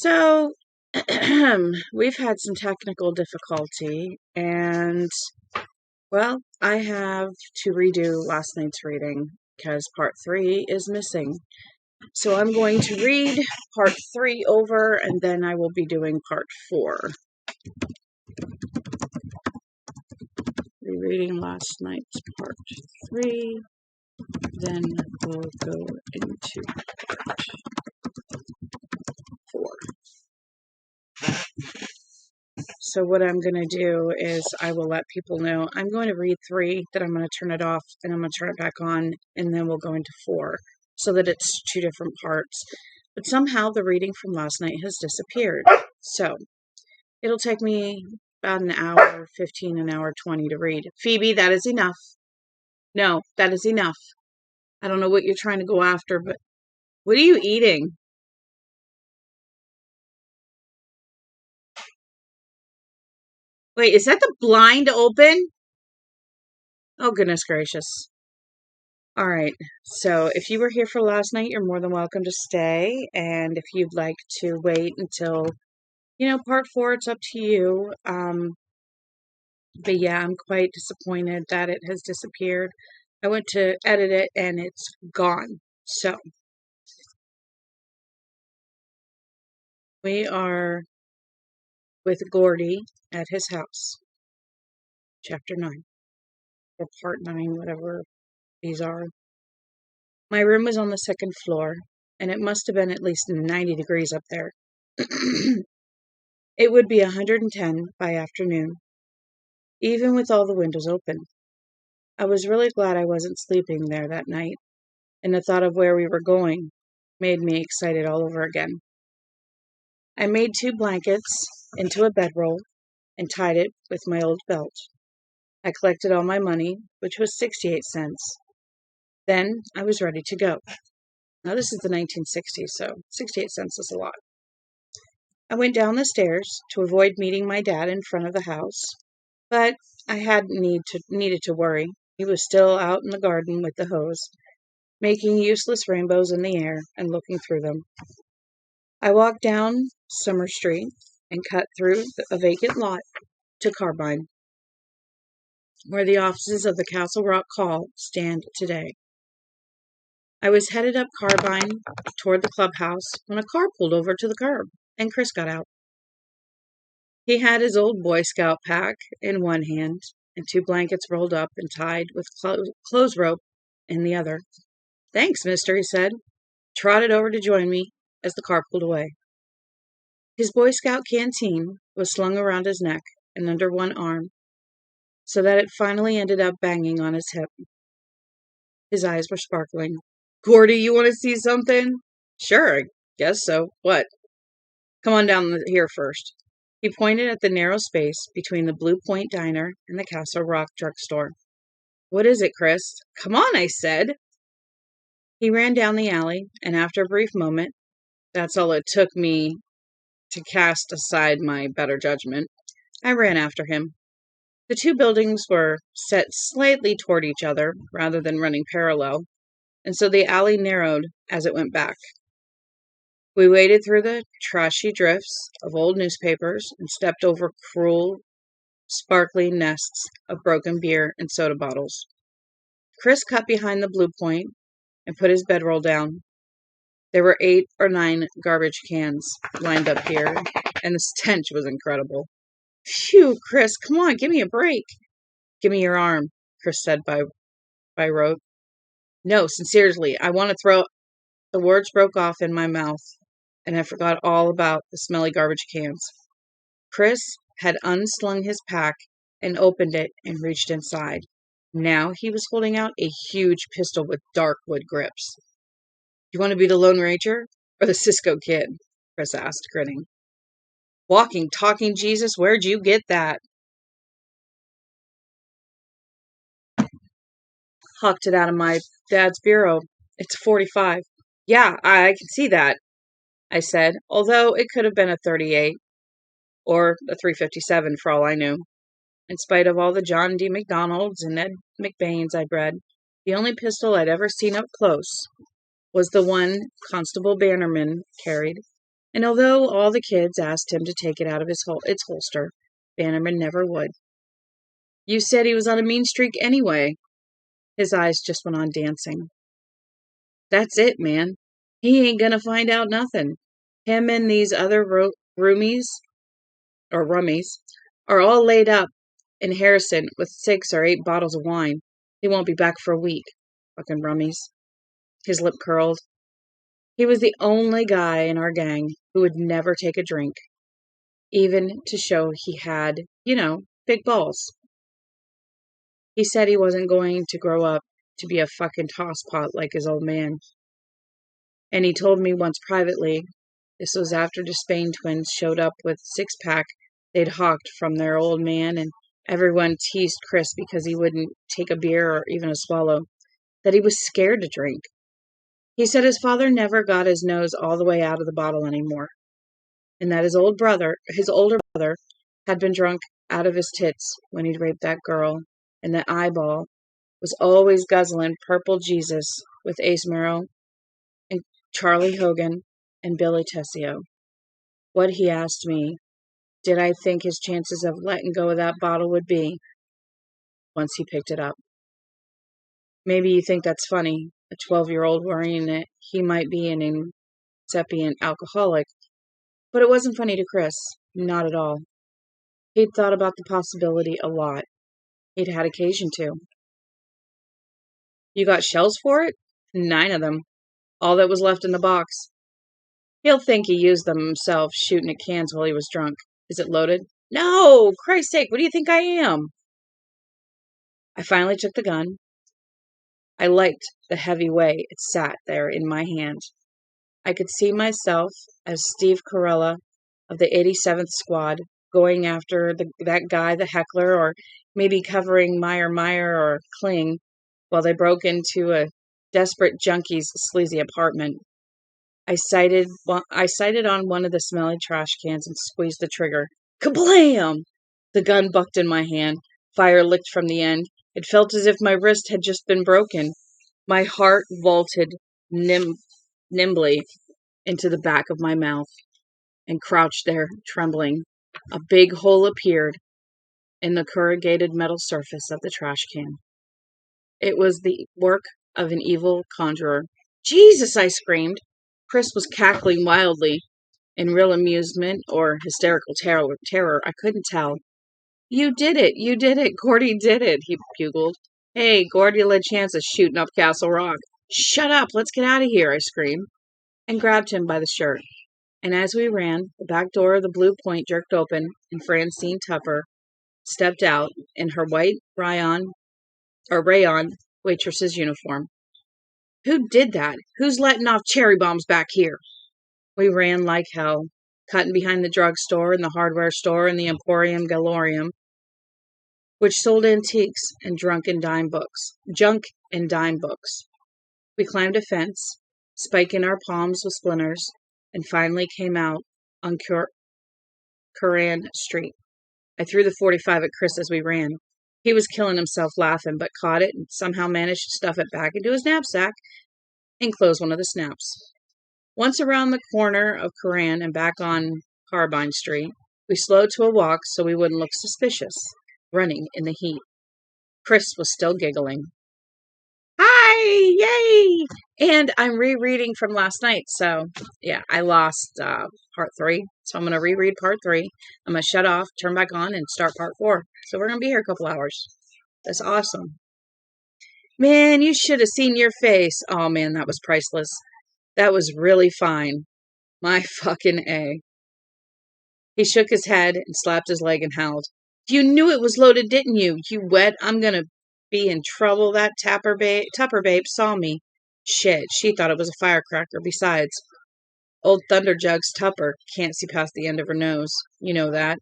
So, we've had some technical difficulty, and well, I have to redo last night's reading because part 3 is missing. So, I'm going to read part 3 over, and then I will be doing part 4. Rereading last night's part 3, then we'll go into part 4. So what I'm going to do is I will let people know I'm going to read 3, then I'm going to turn it off, and I'm going to turn it back on, and then we'll go into 4 so that it's 2 different parts. But somehow the reading from last night has disappeared. So it'll take me about an hour 15, an hour 20 to read. Phoebe, that is enough. No, that is enough. I don't know what you're trying to go after, but what are you eating? Wait, is that the blind open? Oh, goodness gracious. All right, so if you were here for last night, you're more than welcome to stay. And if you'd like to wait until, part 4, it's up to you. But yeah, I'm quite disappointed that it has disappeared. I went to edit it and it's gone. So we are with Gordy at his house, chapter 9, or part 9, whatever these are. My room was on the 2nd floor, and it must have been at least 90 degrees up there. It would be 110 by afternoon, even with all the windows open. I was really glad I wasn't sleeping there that night, and the thought of where we were going made me excited all over again. I made 2 blankets into a bedroll and tied it with my old belt. I collected all my money, which was 68 cents. Then I was ready to go. Now this is the 1960s, so 68 cents is a lot. I went down the stairs to avoid meeting my dad in front of the house, but I hadn't needed to worry. He was still out in the garden with the hose, making useless rainbows in the air and looking through them. I walked down Summer Street and cut through a vacant lot to Carbine, where the offices of the Castle Rock Hall stand today. I was headed up Carbine toward the clubhouse when a car pulled over to the curb, and Chris got out. He had his old Boy Scout pack in one hand and 2 blankets rolled up and tied with clothes rope in the other. "Thanks, mister," he said, trotted over to join me as the car pulled away. His Boy Scout canteen was slung around his neck and under one arm, so that it finally ended up banging on his hip. His eyes were sparkling. "Gordy, you want to see something?" "Sure, I guess so. What?" "Come on down here first." He pointed at the narrow space between the Blue Point Diner and the Castle Rock drugstore. "What is it, Chris?" "Come on, I said." He ran down the alley, and after a brief moment, that's all it took me to cast aside my better judgment, I ran after him. The 2 buildings were set slightly toward each other rather than running parallel, and so the alley narrowed as it went back. We waded through the trashy drifts of old newspapers and stepped over cruel, sparkling nests of broken beer and soda bottles. Chris cut behind the Blue Point and put his bedroll down. There were 8 or 9 garbage cans lined up here, and the stench was incredible. "Phew, Chris, come on, give me a break." "Give me your arm," Chris said by rote. "No, sincerely, I want to throw—" The words broke off in my mouth, and I forgot all about the smelly garbage cans. Chris had unslung his pack and opened it and reached inside. Now he was holding out a huge pistol with dark wood grips. "You want to be the Lone Ranger or the Cisco Kid?" Chris asked, grinning. "Walking, talking Jesus, where'd you get that?" "Hucked it out of my dad's bureau. It's a .45. "Yeah, I can see that," I said, although it could have been a .38 or a .357 for all I knew. In spite of all the John D. McDonalds and Ed McBains I'd read, the only pistol I'd ever seen up close was the one Constable Bannerman carried, And although all the kids asked him to take it out of its holster, Bannerman never would. You said he was on a mean streak anyway. His eyes just went on dancing. That's it, man. He ain't gonna find out nothing. Him and these other rummies are all laid up in Harrison with 6 or 8 bottles of wine. They won't be back for a week. Fucking rummies. His lip curled. He was the only guy in our gang who would never take a drink, even to show he had, big balls. He said he wasn't going to grow up to be a fucking tosspot like his old man. And he told me once privately, this was after the Spain twins showed up with 6-pack they'd hawked from their old man, and everyone teased Chris because he wouldn't take a beer or even a swallow, that he was scared to drink. He said his father never got his nose all the way out of the bottle anymore, and that his older brother, had been drunk out of his tits when he'd raped that girl, and that Eyeball was always guzzling Purple Jesus with Ace Merrow and Charlie Hogan and Billy Tessio. What, he asked me, did I think his chances of letting go of that bottle would be once he picked it up? Maybe you think that's funny, a 12-year-old worrying that he might be an incipient alcoholic, but it wasn't funny to Chris, not at all. He'd thought about the possibility a lot. He'd had occasion to. You got shells for it? 9 of them. All that was left in the box. He'll think he used them himself shooting at cans while he was drunk. Is it loaded? No! Christ's sake, what do you think I am? I finally took the gun. I liked the heavy way it sat there in my hand. I could see myself as Steve Carella of the 87th Squad going after that guy, the heckler, or maybe covering Meyer or Kling while they broke into a desperate junkie's sleazy apartment. I sighted on one of the smelly trash cans and squeezed the trigger. Kablam! The gun bucked in my hand. Fire licked from the end. It felt as if my wrist had just been broken. My heart vaulted nimbly into the back of my mouth and crouched there, trembling. A big hole appeared in the corrugated metal surface of the trash can. It was the work of an evil conjurer. Jesus, I screamed. Chris was cackling wildly, in real amusement or hysterical terror. I couldn't tell. You did it, Gordy did it, he bugled. Hey, Gordy led chance of shooting up Castle Rock. Shut up, let's get out of here, I screamed, and grabbed him by the shirt. And as we ran, the back door of the Blue Point jerked open, and Francine Tupper stepped out in her white rayon waitress's uniform. Who did that? Who's letting off cherry bombs back here? We ran like hell, cutting behind the drugstore and the hardware store and the Emporium Galorium, which sold antiques and junk and dime books. We climbed a fence, spiking our palms with splinters, and finally came out on Curran Street. I threw the .45 at Chris as we ran. He was killing himself laughing, but caught it and somehow managed to stuff it back into his knapsack and close one of the snaps. Once around the corner of Curran and back on Carbine Street, we slowed to a walk so we wouldn't look suspicious, running in the heat. Chris was still giggling. Hi! Yay! And I'm rereading from last night, so yeah, I lost part 3, so I'm going to reread part 3. I'm going to shut off, turn back on, and start part 4. So we're going to be here a couple hours. That's awesome. Man, you should have seen your face. Oh man, that was priceless. That was really fine. My fucking A. He shook his head and slapped his leg and howled. You knew it was loaded, didn't you? You wet. I'm gonna be in trouble. That Tupper babe saw me. Shit, she thought it was a firecracker. Besides, old Thunderjugs Tupper can't see past the end of her nose. You know that.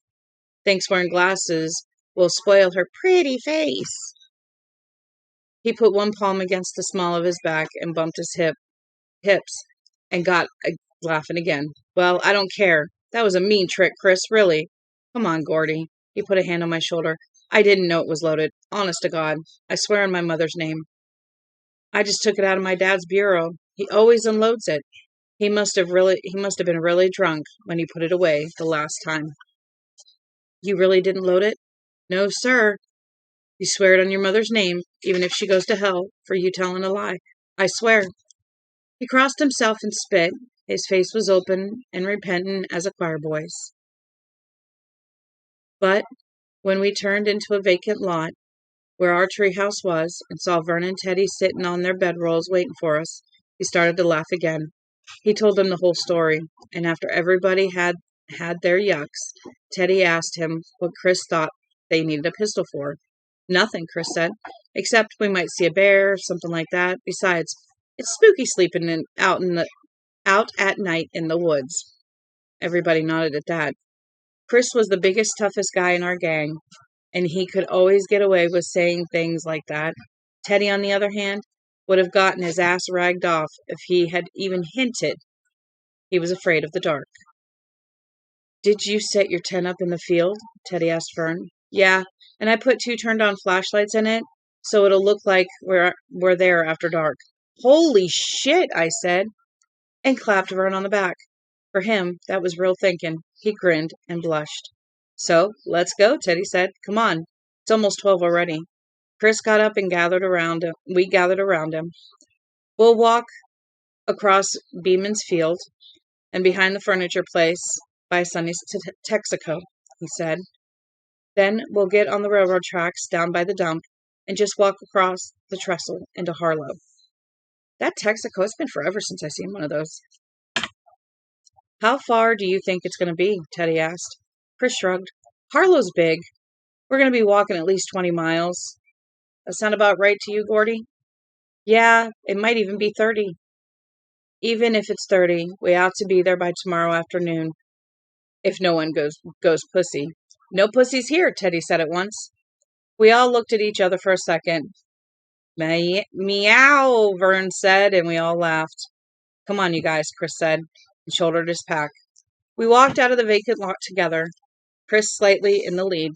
Thinks wearing glasses will spoil her pretty face. He put one palm against the small of his back and bumped his hips and got laughing again. Well, I don't care. That was a mean trick, Chris, really. Come on, Gordy. He put a hand on my shoulder. I didn't know it was loaded. Honest to God. I swear on my mother's name. I just took it out of my dad's bureau. He always unloads it. He must have been really drunk when he put it away the last time. You really didn't load it? No, sir. You swear it on your mother's name, even if she goes to hell for you telling a lie. I swear. He crossed himself and spit. His face was open and repentant as a choir boy's. But when we turned into a vacant lot where our treehouse was and saw Vern and Teddy sitting on their bedrolls waiting for us, he started to laugh again. He told them the whole story, and after everybody had their yucks, Teddy asked him what Chris thought they needed a pistol for. Nothing, Chris said, except we might see a bear or something like that. Besides, it's spooky sleeping out at night in the woods. Everybody nodded at that. Chris was the biggest, toughest guy in our gang, and he could always get away with saying things like that. Teddy, on the other hand, would have gotten his ass ragged off if he had even hinted he was afraid of the dark. Did you set your tent up in the field? Teddy asked Fern. Yeah, and I put 2 turned-on flashlights in it, so it'll look like we're there after dark. Holy shit, I said, and clapped Vern on the back. For him, that was real thinking. He grinned and blushed. So, let's go, Teddy said. Come on. It's almost 12 already. Chris got up and we gathered around him. We'll walk across Beeman's field and behind the furniture place by Sonny's Texaco, he said. Then we'll get on the railroad tracks down by the dump and just walk across the trestle into Harlow. That Texaco, it's been forever since I've seen one of those. How far do you think it's going to be? Teddy asked. Chris shrugged. Harlow's big. We're going to be walking at least 20 miles. That sound about right to you, Gordy? Yeah, it might even be 30. Even if it's 30, we ought to be there by tomorrow afternoon. If no one goes pussy. No pussies here, Teddy said at once. We all looked at each other for a second. Meow, Vern said, and we all laughed. Come on, you guys, Chris said, and shouldered his pack. We walked out of the vacant lot together, Chris slightly in the lead.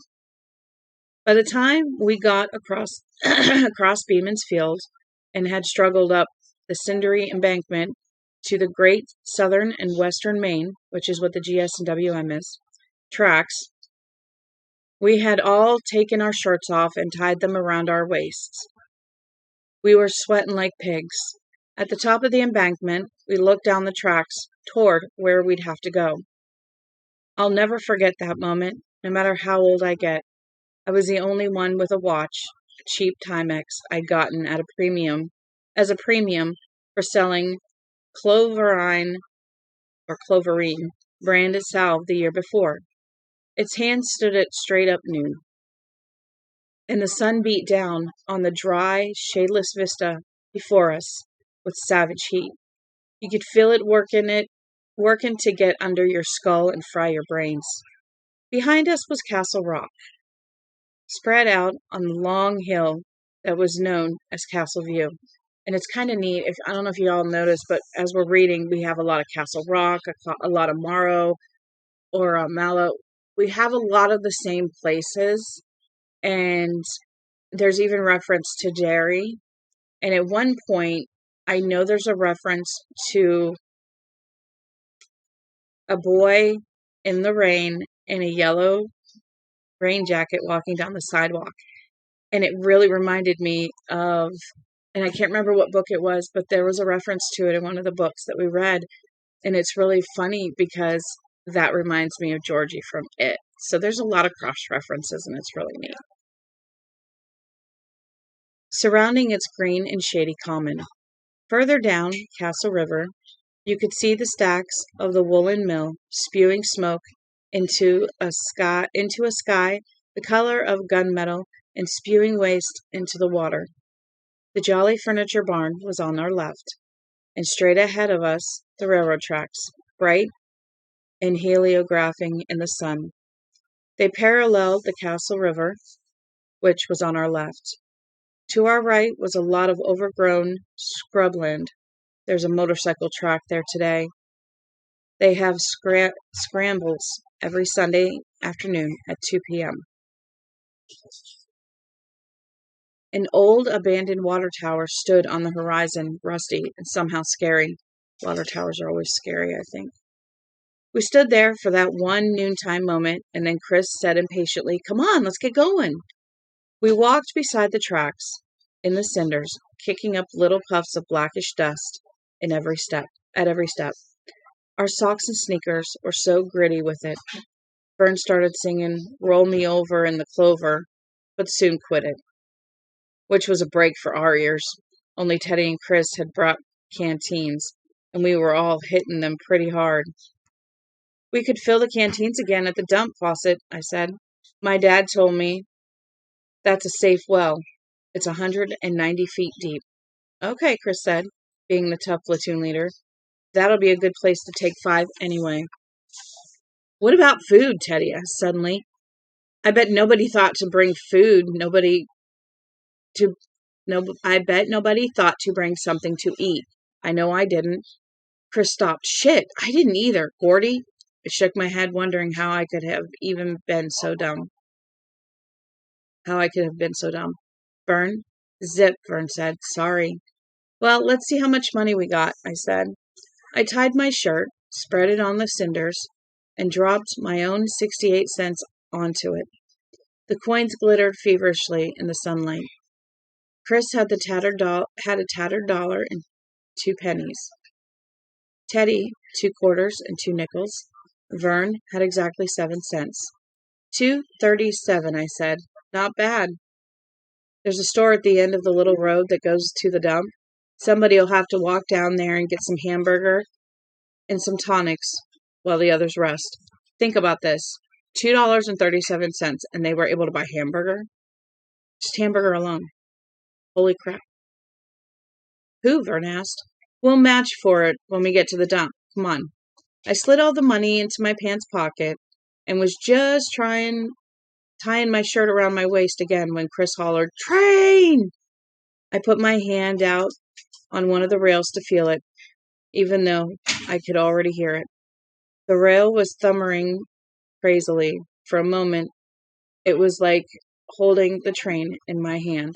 By the time we got across Beeman's field and had struggled up the cindery embankment to the Great Southern and Western Maine, which is what the GS and WM is, tracks, we had all taken our shirts off and tied them around our waists. We were sweating like pigs. At the top of the embankment, we looked down the tracks toward where we'd have to go. I'll never forget that moment, no matter how old I get. I was the only one with a watch, a cheap Timex I'd gotten at a premium for selling Cloverine branded salve the year before. Its hand stood at straight up noon, and the sun beat down on the dry, shadeless vista before us with savage heat. You could feel it working to get under your skull and fry your brains. Behind us was Castle Rock, spread out on the long hill that was known as Castle View. And it's kind of neat. I don't know if you all noticed, but as we're reading, we have a lot of Castle Rock, a lot of Morrow or Mallow. We have a lot of the same places, and there's even reference to Derry. And at one point, I know there's a reference to a boy in the rain in a yellow rain jacket walking down the sidewalk. And it really reminded me of, and I can't remember what book it was, but there was a reference to it in one of the books that we read. And it's really funny because that reminds me of Georgie from It. So there's a lot of cross references, and it's really neat. Surrounding its green and shady common, further down Castle River, you could see the stacks of the woolen mill spewing smoke into a sky the color of gunmetal and spewing waste into the water. The Jolly Furniture Barn was on our left, and straight ahead of us the railroad tracks, bright and heliographing in the sun. They paralleled the Castle River, which was on our left. To our right was a lot of overgrown scrubland. There's a motorcycle track there today. They have scrambles every Sunday afternoon at 2 p.m. An old abandoned water tower stood on the horizon, rusty and somehow scary. Water towers are always scary, I think. We stood there for that one noontime moment, and then Chris said impatiently, "Come on, let's get going." We walked beside the tracks, in the cinders, kicking up little puffs of blackish dust at every step. Our socks and sneakers were so gritty with it. Vern started singing "Roll Me Over in the Clover," but soon quit it, which was a break for our ears. Only Teddy and Chris had brought canteens, and we were all hitting them pretty hard. "We could fill the canteens again at the dump faucet," I said. "My dad told me that's a safe well. It's 190 feet deep." "Okay," Chris said, being the tough platoon leader. "That'll be a good place to take 5 anyway." "What about food?" Teddy asked suddenly. "I bet nobody thought to bring food. I bet nobody thought to bring something to eat. I know I didn't." Chris stopped. "Shit, I didn't either, Gordy." I shook my head, wondering how I could have been so dumb. "Vern?" "Zip," Vern said. "Sorry." "Well, let's see how much money we got," I said. I tied my shirt, spread it on the cinders, and dropped my own 68 cents onto it. The coins glittered feverishly in the sunlight. Chris had a tattered dollar and 2 pennies. Teddy, 2 quarters and 2 nickels. Vern had exactly 7 cents. $2.37, I said. "Not bad. There's a store at the end of the little road that goes to the dump. Somebody'll have to walk down there and get some hamburger and some tonics while the others rest." Think about this. $2.37, and they were able to buy hamburger? Just hamburger alone. Holy crap. "Who?" Vern asked. "We'll match for it when we get to the dump. Come on." I slid all the money into my pants pocket and was just tying my shirt around my waist again when Chris hollered, "Train!" I put my hand out on one of the rails to feel it, even though I could already hear it. The rail was thundering crazily. For a moment, it was like holding the train in my hand.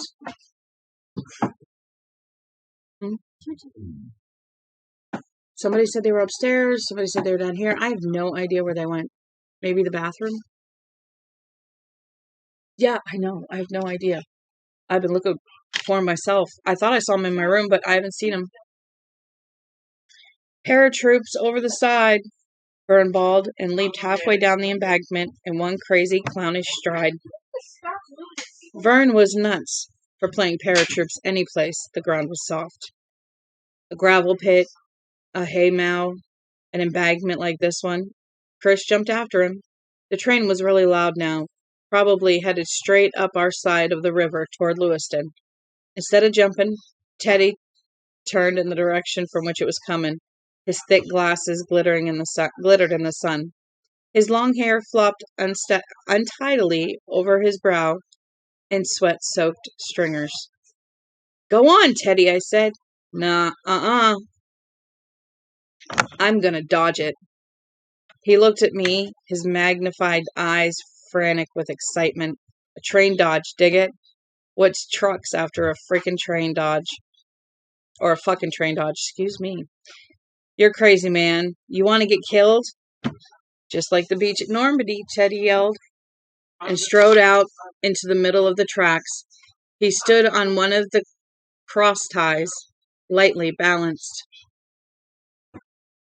Somebody said they were upstairs. Somebody said they were down here. I have no idea where they went. Maybe the bathroom? Yeah, I know. I have no idea. I've been looking for him myself. I thought I saw him in my room, but I haven't seen him. "Paratroops over the side," Vern bawled, and leaped halfway down the embankment in one crazy, clownish stride. Vern was nuts for playing paratroops any place the ground was soft. A gravel pit, a haymow, an embankment like this one. Chris jumped after him. The train was really loud now, probably headed straight up our side of the river toward Lewiston. Instead of jumping, Teddy turned in the direction from which it was coming. His thick glasses glittered in the sun. His long hair flopped untidily over his brow in sweat-soaked stringers. "Go on, Teddy," I said. "Nah, I'm gonna dodge it." He looked at me, his magnified eyes frantic with excitement. "A train dodge, dig it? What's trucks after a freaking train dodge? Or a fucking train dodge, excuse me. You're crazy, man. You want to get killed?" "Just like the beach at Normandy," Teddy yelled, and strode out into the middle of the tracks. He stood on one of the cross ties, lightly balanced.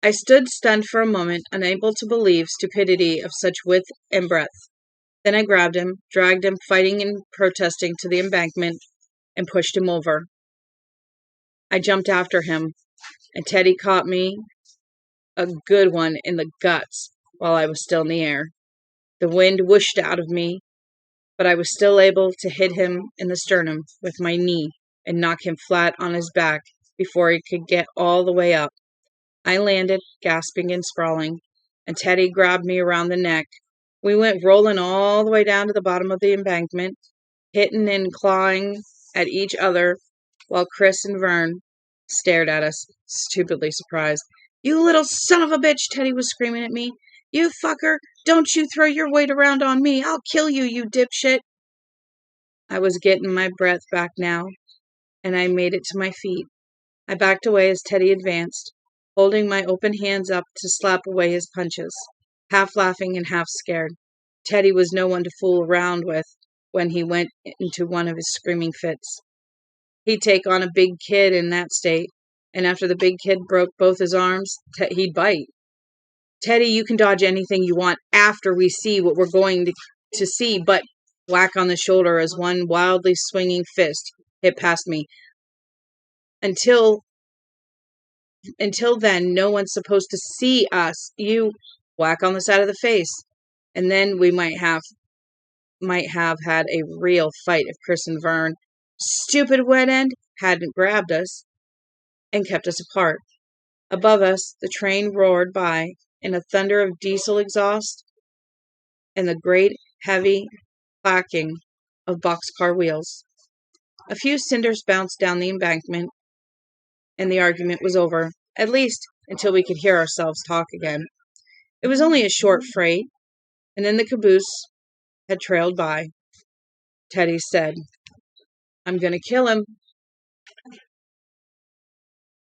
I stood stunned for a moment, unable to believe stupidity of such width and breadth. Then I grabbed him, dragged him, fighting and protesting, to the embankment, and pushed him over. I jumped after him, and Teddy caught me a good one in the guts while I was still in the air. The wind whooshed out of me, but I was still able to hit him in the sternum with my knee and knock him flat on his back before he could get all the way up. I landed, gasping and sprawling, and Teddy grabbed me around the neck. We went rolling all the way down to the bottom of the embankment, hitting and clawing at each other, while Chris and Vern stared at us, stupidly surprised. "You little son of a bitch," Teddy was screaming at me. "You fucker, don't you throw your weight around on me. I'll kill you, you dipshit." I was getting my breath back now, and I made it to my feet. I backed away as Teddy advanced. holding my open hands up to slap away his punches, half laughing and half scared. Teddy was no one to fool around with when he went into one of his screaming fits. He'd take on a big kid in that state, and after the big kid broke both his arms, he'd bite. Teddy, you can dodge anything you want after we see what we're going to see, but whack on the shoulder as one wildly swinging fist hit past me. Until then, no one's supposed to see us. You whack on the side of the face, and then we might have had a real fight if Chris and Vern, stupid wet end, hadn't grabbed us and kept us apart. Above us, the train roared by in a thunder of diesel exhaust and the great, heavy clacking of boxcar wheels. A few cinders bounced down the embankment, and the argument was over, at least until we could hear ourselves talk again. It was only a short freight, and then the caboose had trailed by. Teddy said, "I'm going to kill him."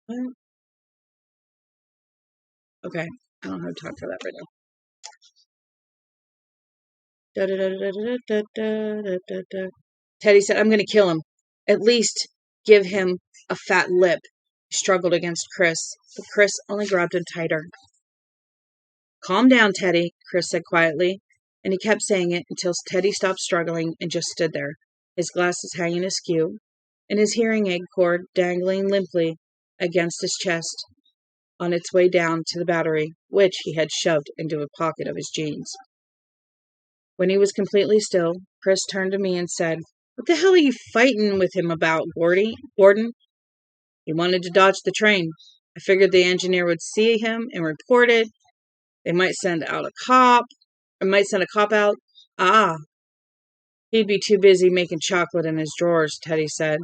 What? Okay, I don't have time for that right now. Teddy said, "I'm going to kill him. At least give him a fat lip." He struggled against Chris, but Chris only grabbed him tighter. "Calm down, Teddy," Chris said quietly, and he kept saying it until Teddy stopped struggling and just stood there, his glasses hanging askew, and his hearing aid cord dangling limply against his chest on its way down to the battery, which he had shoved into a pocket of his jeans. When he was completely still, Chris turned to me and said, "What the hell are you fighting with him about, Gordon?" "He wanted to dodge the train. I figured the engineer would see him and report it. They might send a cop out. Ah, he'd be too busy making chocolate in his drawers," Teddy said.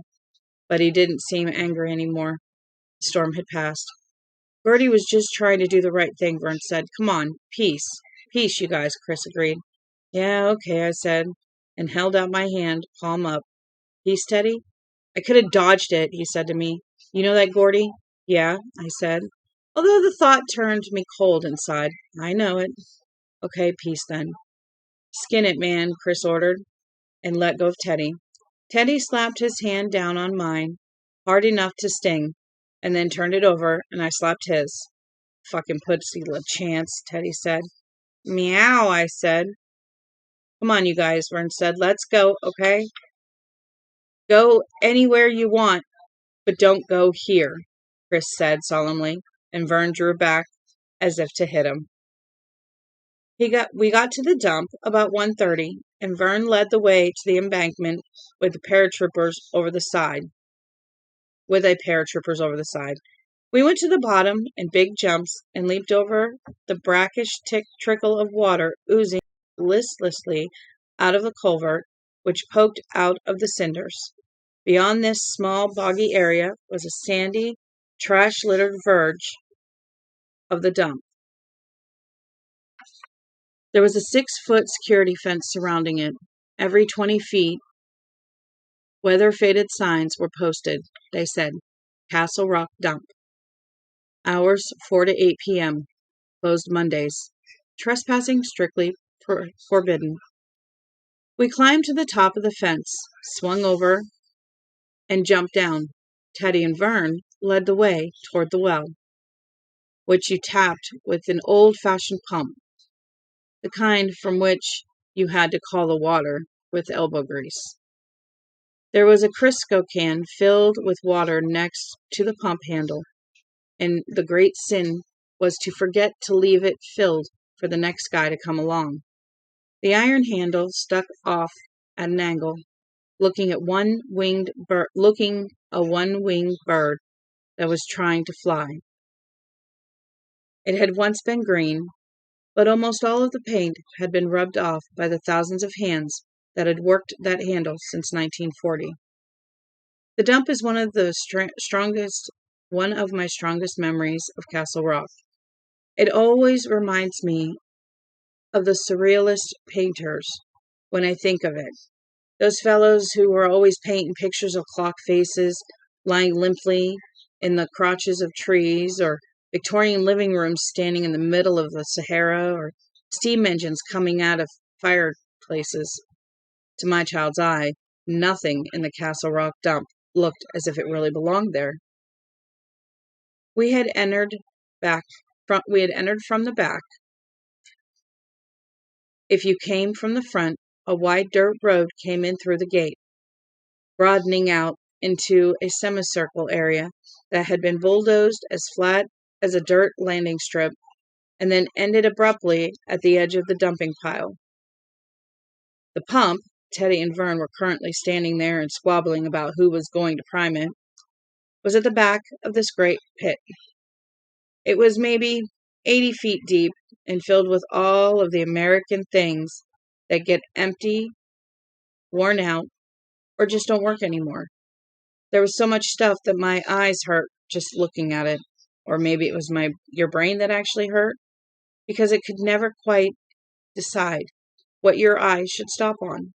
But he didn't seem angry anymore. The storm had passed. "Bertie was just trying to do the right thing," Vern said. "Come on, peace. Peace, you guys," Chris agreed. "Yeah, okay," I said, and held out my hand, palm up. "Peace, Teddy?" "I could have dodged it," he said to me. "You know that, Gordy?" "Yeah," I said, although the thought turned me cold inside. "I know it." "Okay, peace then." "Skin it, man," Chris ordered, and let go of Teddy. Teddy slapped his hand down on mine, hard enough to sting, and then turned it over, and I slapped his. "Fucking pussy chance," Teddy said. "Meow," I said. "Come on, you guys," Vern said. "Let's go, okay? Go anywhere you want, but don't go here," Chris said solemnly, and Vern drew back as if to hit him. We got to the dump about 1:30, and Vern led the way to the embankment with a paratroopers over the side. We went to the bottom in big jumps and leaped over the brackish trickle of water oozing listlessly out of the culvert, which poked out of the cinders. Beyond this small boggy area was a sandy, trash-littered verge of the dump. There was a 6-foot security fence surrounding it. Every 20 feet, weather-faded signs were posted. They said, "Castle Rock Dump. Hours 4 to 8 p.m. Closed Mondays. Trespassing strictly forbidden." We climbed to the top of the fence, swung over, and jumped down. Teddy and Vern led the way toward the well, which you tapped with an old-fashioned pump, the kind from which you had to call the water with elbow grease. There was a Crisco can filled with water next to the pump handle, and the great sin was to forget to leave it filled for the next guy to come along. The iron handle stuck off at an angle, looking a one-winged bird that was trying to fly. It had once been green, but almost all of the paint had been rubbed off by the thousands of hands that had worked that handle since 1940. The dump is one of my strongest memories of Castle Rock. It always reminds me of the surrealist painters when I think of it. Those fellows who were always painting pictures of clock faces lying limply in the crotches of trees, or Victorian living rooms standing in the middle of the Sahara, or steam engines coming out of fireplaces. To my child's eye, nothing in the Castle Rock dump looked as if it really belonged there. We had entered from the back. If you came from the front, a wide dirt road came in through the gate, broadening out into a semicircle area that had been bulldozed as flat as a dirt landing strip, and then ended abruptly at the edge of the dumping pile. The pump, Teddy and Vern were currently standing there and squabbling about who was going to prime it, was at the back of this great pit. It was maybe 80 feet deep and filled with all of the American things that get empty, worn out, or just don't work anymore. There was so much stuff that my eyes hurt just looking at it. Or maybe it was your brain that actually hurt, because it could never quite decide what your eye should stop on.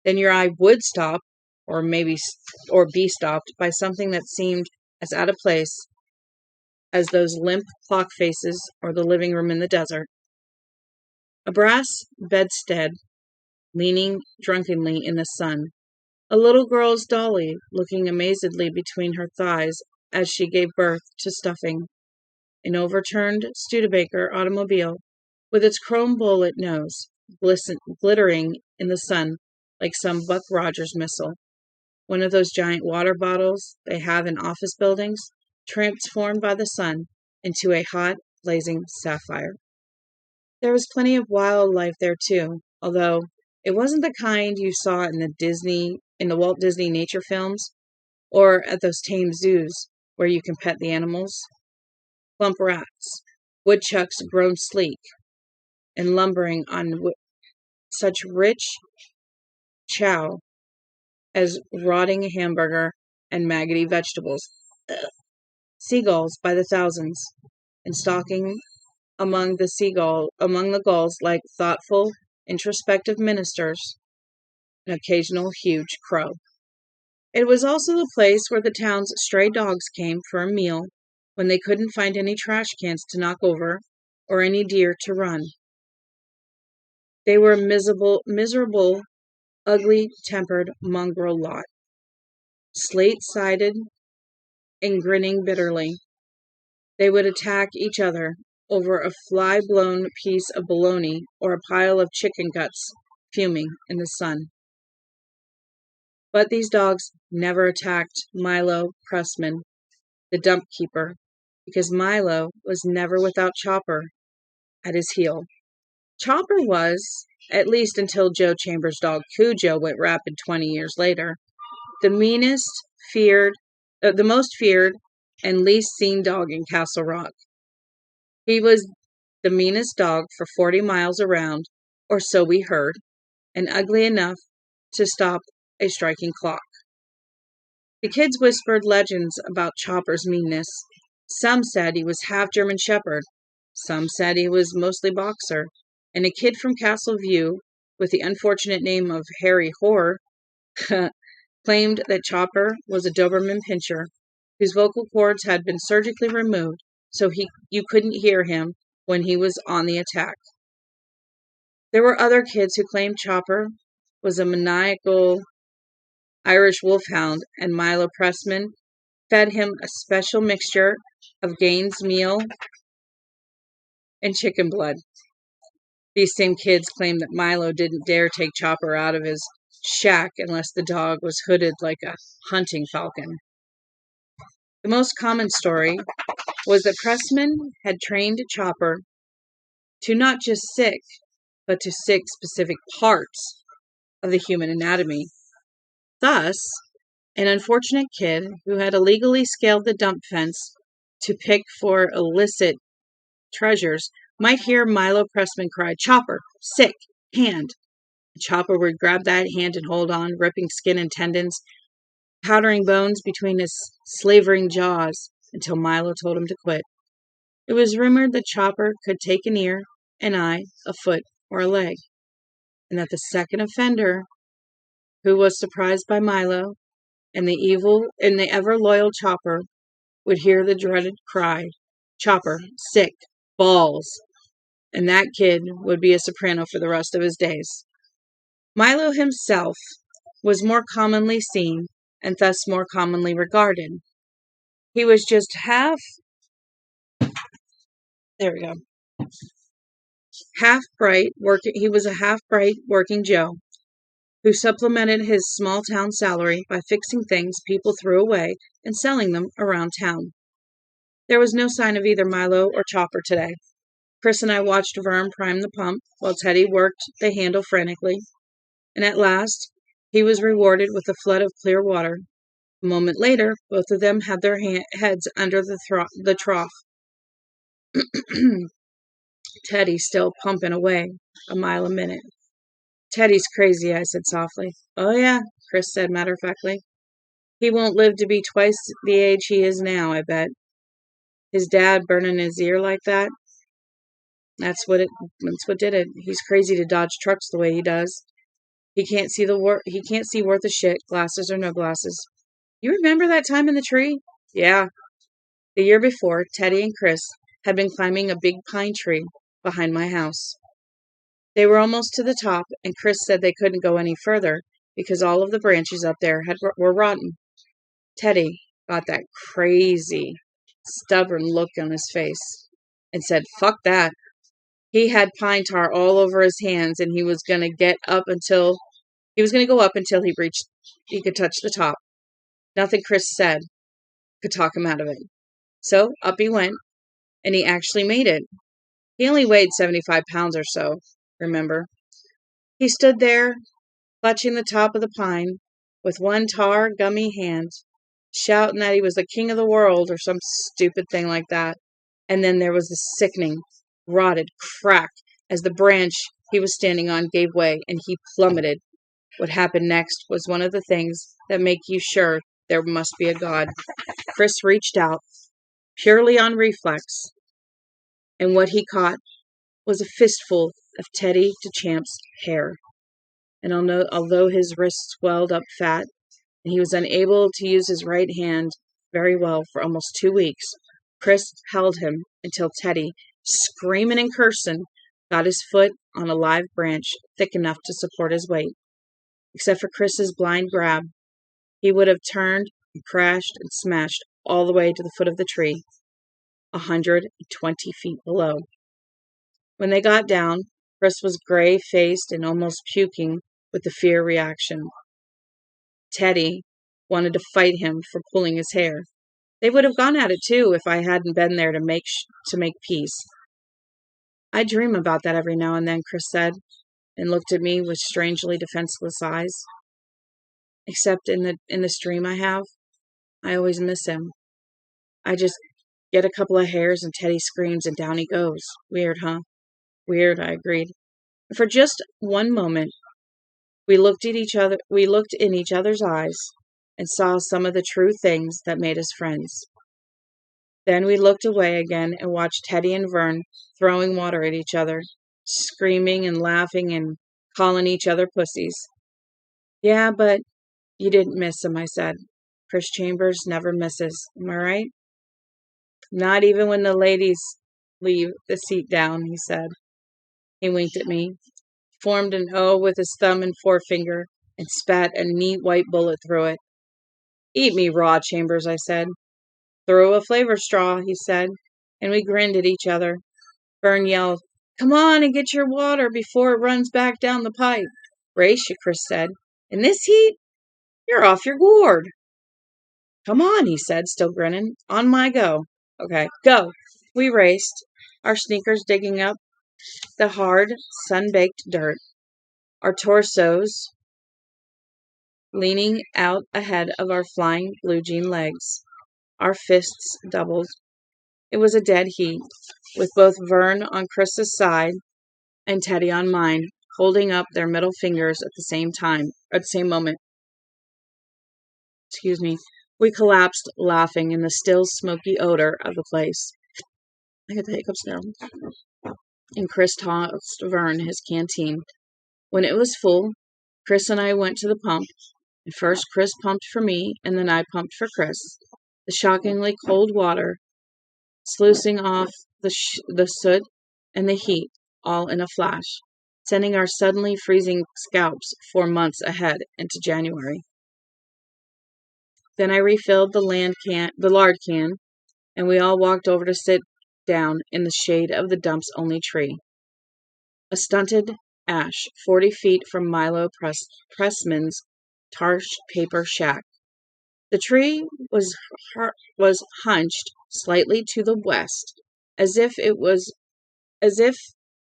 Then your eye would stop, or be stopped by something that seemed as out of place as those limp clock faces or the living room in the desert. A brass bedstead leaning drunkenly in the sun. A little girl's dolly looking amazedly between her thighs as she gave birth to stuffing. An overturned Studebaker automobile with its chrome bullet nose glittering in the sun like some Buck Rogers missile. One of those giant water bottles they have in office buildings, transformed by the sun into a hot, blazing sapphire. There was plenty of wildlife there too, although it wasn't the kind you saw in the Walt Disney nature films, or at those tame zoos where you can pet the animals. Plump rats, woodchucks grown sleek, and lumbering on such rich chow as rotting hamburger and maggoty vegetables. Seagulls by the thousands, and stalking among the gulls like thoughtful, introspective ministers, an occasional huge crow. It was also the place where the town's stray dogs came for a meal when they couldn't find any trash cans to knock over or any deer to run. They were a miserable, ugly-tempered mongrel lot, slate-sided and grinning bitterly. They would attack each other over a fly-blown piece of bologna or a pile of chicken guts fuming in the sun. But these dogs never attacked Milo Pressman, the dump keeper, because Milo was never without Chopper at his heel. Chopper was, at least until Joe Chambers' dog Cujo went rabid 20 years later, the most feared and least seen dog in Castle Rock. He was the meanest dog for 40 miles around, or so we heard, and ugly enough to stop a striking clock. The kids whispered legends about Chopper's meanness. Some said he was half German Shepherd. Some said he was mostly boxer. And a kid from Castle View, with the unfortunate name of Harry Horror, claimed that Chopper was a Doberman Pinscher, whose vocal cords had been surgically removed so you couldn't hear him when he was on the attack. There were other kids who claimed Chopper was a maniacal Irish wolfhound, and Milo Pressman fed him a special mixture of Gaines' meal and chicken blood. These same kids claimed that Milo didn't dare take Chopper out of his shack unless the dog was hooded like a hunting falcon. The most common story was that Pressman had trained Chopper to not just sick, but to sick specific parts of the human anatomy. Thus, an unfortunate kid who had illegally scaled the dump fence to pick for illicit treasures might hear Milo Pressman cry, "Chopper, sick, hand." And Chopper would grab that hand and hold on, ripping skin and tendons, powdering bones between his slavering jaws until Milo told him to quit. It was rumored that Chopper could take an ear, an eye, a foot, or a leg, and that the second offender, who was surprised by Milo, and the ever loyal Chopper, would hear the dreaded cry, Chopper, sick, balls, and that kid would be a soprano for the rest of his days. Milo himself was more commonly seen and thus more commonly regarded. He was just half bright working. He was a half bright working Joe who supplemented his small town salary by fixing things people threw away and selling them around town. There was no sign of either Milo or Chopper today. Chris and I watched Vern prime the pump while Teddy worked the handle frantically, and at last he was rewarded with a flood of clear water. A moment later, both of them had their heads under the trough. Teddy still pumping away, a mile a minute. Teddy's crazy, I said softly. Oh, yeah, Chris said matter-of-factly. He won't live to be twice the age he is now, I bet. His dad burning his ear like that? That's what did it. He's crazy to dodge trucks the way he does. He can't see worth a shit, glasses or no glasses. You remember that time in the tree? Yeah. The year before, Teddy and Chris had been climbing a big pine tree behind my house. They were almost to the top, and Chris said they couldn't go any further because all of the branches up there were rotten. Teddy got that crazy, stubborn look on his face and said, "Fuck that." He had pine tar all over his hands, and he was going to go up until he could touch the top. Nothing Chris said could talk him out of it. So up he went, and he actually made it. He only weighed 75 pounds or so, remember? He stood there, clutching the top of the pine with one tar, gummy hand, shouting that he was the king of the world or some stupid thing like that. And then there was the sickening, rotted crack as the branch he was standing on gave way and he plummeted. What happened next was one of the things that make you sure there must be a God. Chris reached out, purely on reflex, and what he caught was a fistful of Teddy DeChamp's hair. And although his wrist swelled up fat, and he was unable to use his right hand very well for almost 2 weeks, Chris held him until Teddy, screaming and cursing, got his foot on a live branch thick enough to support his weight. Except for Chris's blind grab, he would have turned and crashed and smashed all the way to the foot of the tree, 120 feet below. When they got down, Chris was gray-faced and almost puking with the fear reaction. Teddy wanted to fight him for pulling his hair. They would have gone at it too if I hadn't been there to make peace. I dream about that every now and then, Chris said, and looked at me with strangely defenseless eyes. Except in this dream I always miss him. I just get a couple of hairs and Teddy screams and down he goes. Weird, huh? Weird, I agreed. For just one moment, we looked in each other's eyes and saw some of the true things that made us friends. Then we looked away again and watched Teddy and Vern throwing water at each other, screaming and laughing and calling each other pussies. Yeah, but you didn't miss him, I said. Chris Chambers never misses, am I right? Not even when the ladies leave the seat down, he said. He winked at me, formed an O with his thumb and forefinger, and spat a neat white bullet through it. Eat me raw, Chambers, I said. Throw a flavor straw, he said, and we grinned at each other. Vern yelled, "Come on and get your water before it runs back down the pipe." "Race you," Chris said. "In this heat? You're off your gourd." "Come on," he said, still grinning. "On my go." "Okay, go." We raced, our sneakers digging up the hard, sun-baked dirt, our torsos leaning out ahead of our flying blue jean legs, our fists doubled. It was a dead heat, with both Vern on Chris's side and Teddy on mine, holding up their middle fingers at the same moment. Excuse me. We collapsed, laughing in the still smoky odor of the place. I get the hiccups now. And Chris tossed Vern his canteen. When it was full, Chris and I went to the pump. And first Chris pumped for me, and then I pumped for Chris. The shockingly cold water sluicing off the soot and the heat, all in a flash, sending our suddenly freezing scalps 4 months ahead into January. Then I refilled the lard can, and we all walked over to sit down in the shade of the dump's only tree, a stunted ash 40 feet from Milo Pressman's tarred paper shack. The tree was hunched slightly to the west, as if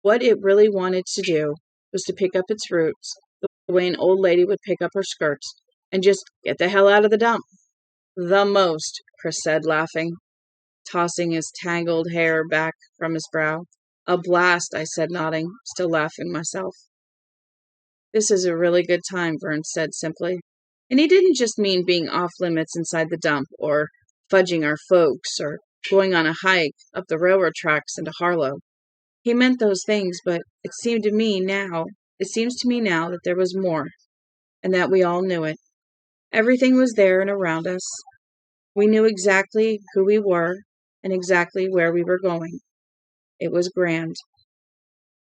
what it really wanted to do was to pick up its roots, the way an old lady would pick up her skirts, and just get the hell out of the dump. The most, Chris said, laughing, tossing his tangled hair back from his brow. A blast, I said, nodding, still laughing myself. This is a really good time, Vern said simply. And he didn't just mean being off limits inside the dump, or fudging our folks, or going on a hike up the railroad tracks into Harlow. He meant those things, but it seems to me now that there was more, and that we all knew it. Everything was there and around us. We knew exactly who we were and exactly where we were going. It was grand.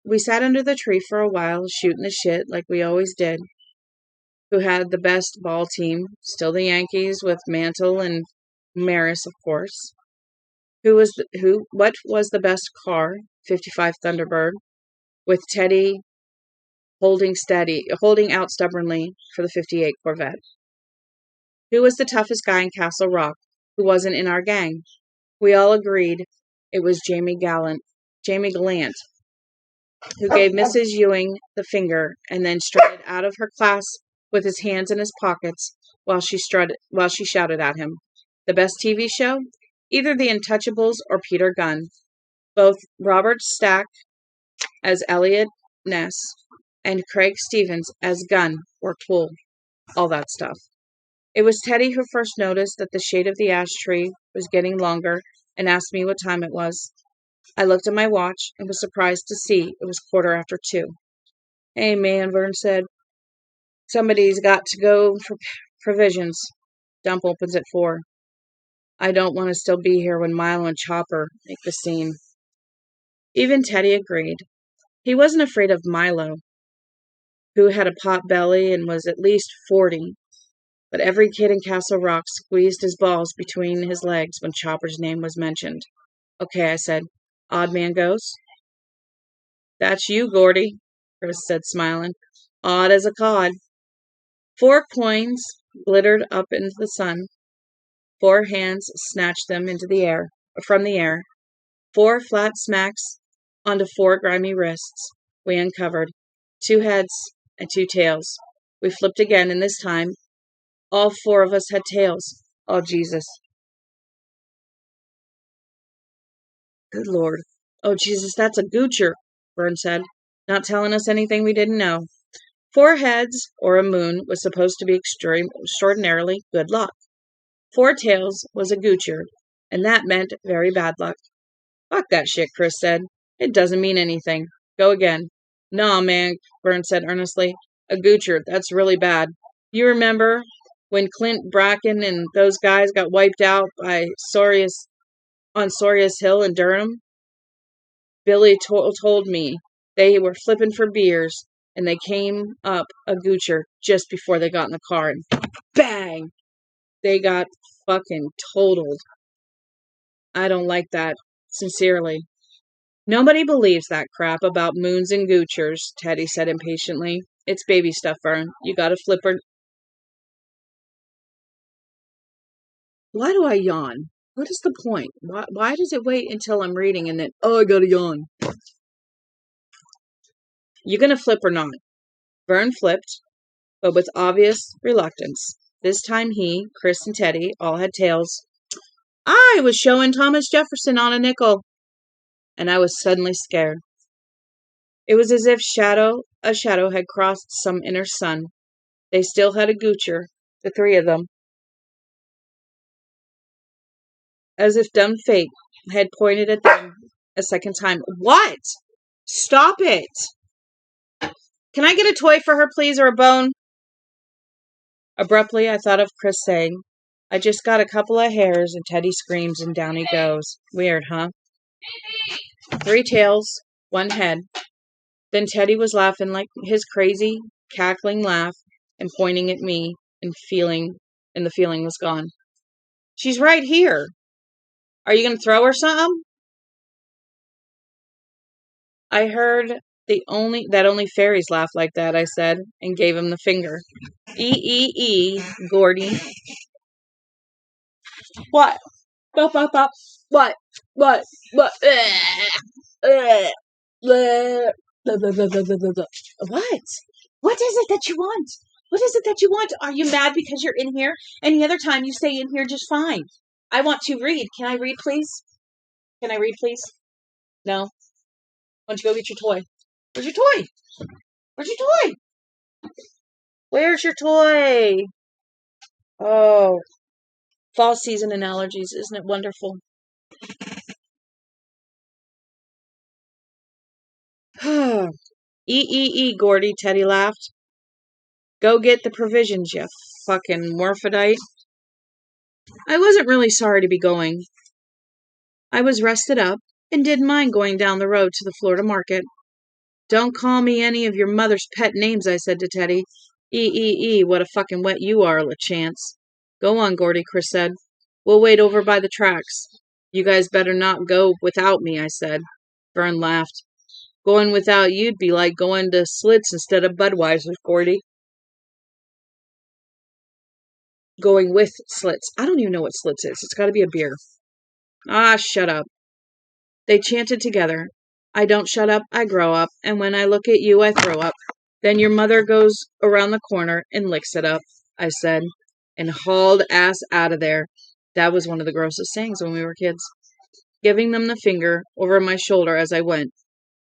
We sat under the tree for a while, shooting the shit like we always did. Who had the best ball team? Still the Yankees, with Mantle and Maris, of course. What was the best car? 55 Thunderbird, with Teddy holding out stubbornly for the 58 Corvette. Who was the toughest guy in Castle Rock who wasn't in our gang? We all agreed it was Jamie Gallant, who gave Mrs. Ewing the finger and then strutted out of her class with his hands in his pockets while she shouted at him. The best TV show? Either The Untouchables or Peter Gunn. Both Robert Stack as Elliot Ness and Craig Stevens as Gunn or Tool. All that stuff. It was Teddy who first noticed that the shade of the ash tree was getting longer and asked me what time it was. I looked at my watch and was surprised to see it was 2:15. Hey man, Vern said. Somebody's got to go for provisions. Dump opens at 4. I don't want to still be here when Milo and Chopper make the scene. Even Teddy agreed. He wasn't afraid of Milo, who had a pot belly and was at least 40. But every kid in Castle Rock squeezed his balls between his legs when Chopper's name was mentioned. Okay, I said. Odd man goes? That's you, Gordy, Chris said, smiling. Odd as a cod. 4 coins glittered up into the sun. 4 hands snatched them from the air. 4 flat smacks onto 4 grimy wrists. We uncovered 2 heads and 2 tails. We flipped again, and this time, all 4 of us had tails. Oh, Jesus. Good Lord. Oh, Jesus, that's a goocher, Vern said, not telling us anything we didn't know. 4 heads, or a moon, was supposed to be extraordinarily good luck. 4 tails was a goocher, and that meant very bad luck. Fuck that shit, Chris said. It doesn't mean anything. Go again. Nah, man, Vern said earnestly. A goocher, that's really bad. You remember when Clint Bracken and those guys got wiped out by on Sorius Hill in Durham? Billy told me they were flipping for beers, and they came up a goocher just before they got in the car, and bang! They got fucking totaled. I don't like that. Sincerely. Nobody believes that crap about moons and goochers, Teddy said impatiently. It's baby stuff, Vern. You gotta flip her. Why do I yawn? What is the point? Why does it wait until I'm reading and then, I gotta yawn? You gonna flip or not? Vern flipped, but with obvious reluctance. This time he, Chris, and Teddy all had tails. I was showing Thomas Jefferson on a nickel, and I was suddenly scared. It was as if a shadow had crossed some inner sun. They still had a goocher, the 3 of them, as if dumb fate had pointed at them a second time. What? Stop it! Can I get a toy for her, please, or a bone? Abruptly, I thought of Chris saying, I just got a couple of hairs and Teddy screams and down he goes. Weird, huh? 3 tails, 1 head. Then Teddy was laughing like his crazy, cackling laugh and pointing at me and the feeling was gone. She's right here. Are you going to throw her something? I heard that only fairies laugh like that, I said, and gave him the finger. E, Gordy. What? Bop, bop, bop. What? What? What? What? What is it that you want? What is it that you want? Are you mad because you're in here? Any other time you stay in here just fine. I want to read. Can I read, please? Can I read, please? No? Why don't you go get your toy? Where's your toy? Where's your toy? Where's your toy? Oh, fall season and allergies. Isn't it wonderful? Gordy, Teddy laughed. Go get the provisions, you fucking morphodite. I wasn't really sorry to be going. I was rested up and didn't mind going down the road to the Florida market. Don't call me any of your mother's pet names, I said to Teddy. What a fucking wet you are, LaChance. Go on, Gordy, Chris said. We'll wait over by the tracks. You guys better not go without me, I said. Vern laughed. Going without you'd be like going to Slits instead of Budweiser's, Gordy. Going with Slits. I don't even know what Slits is. It's got to be a beer. Ah, shut up. They chanted together. I don't shut up, I grow up, and when I look at you, I throw up. Then your mother goes around the corner and licks it up, I said, and hauled ass out of there. That was one of the grossest sayings when we were kids. Giving them the finger over my shoulder as I went.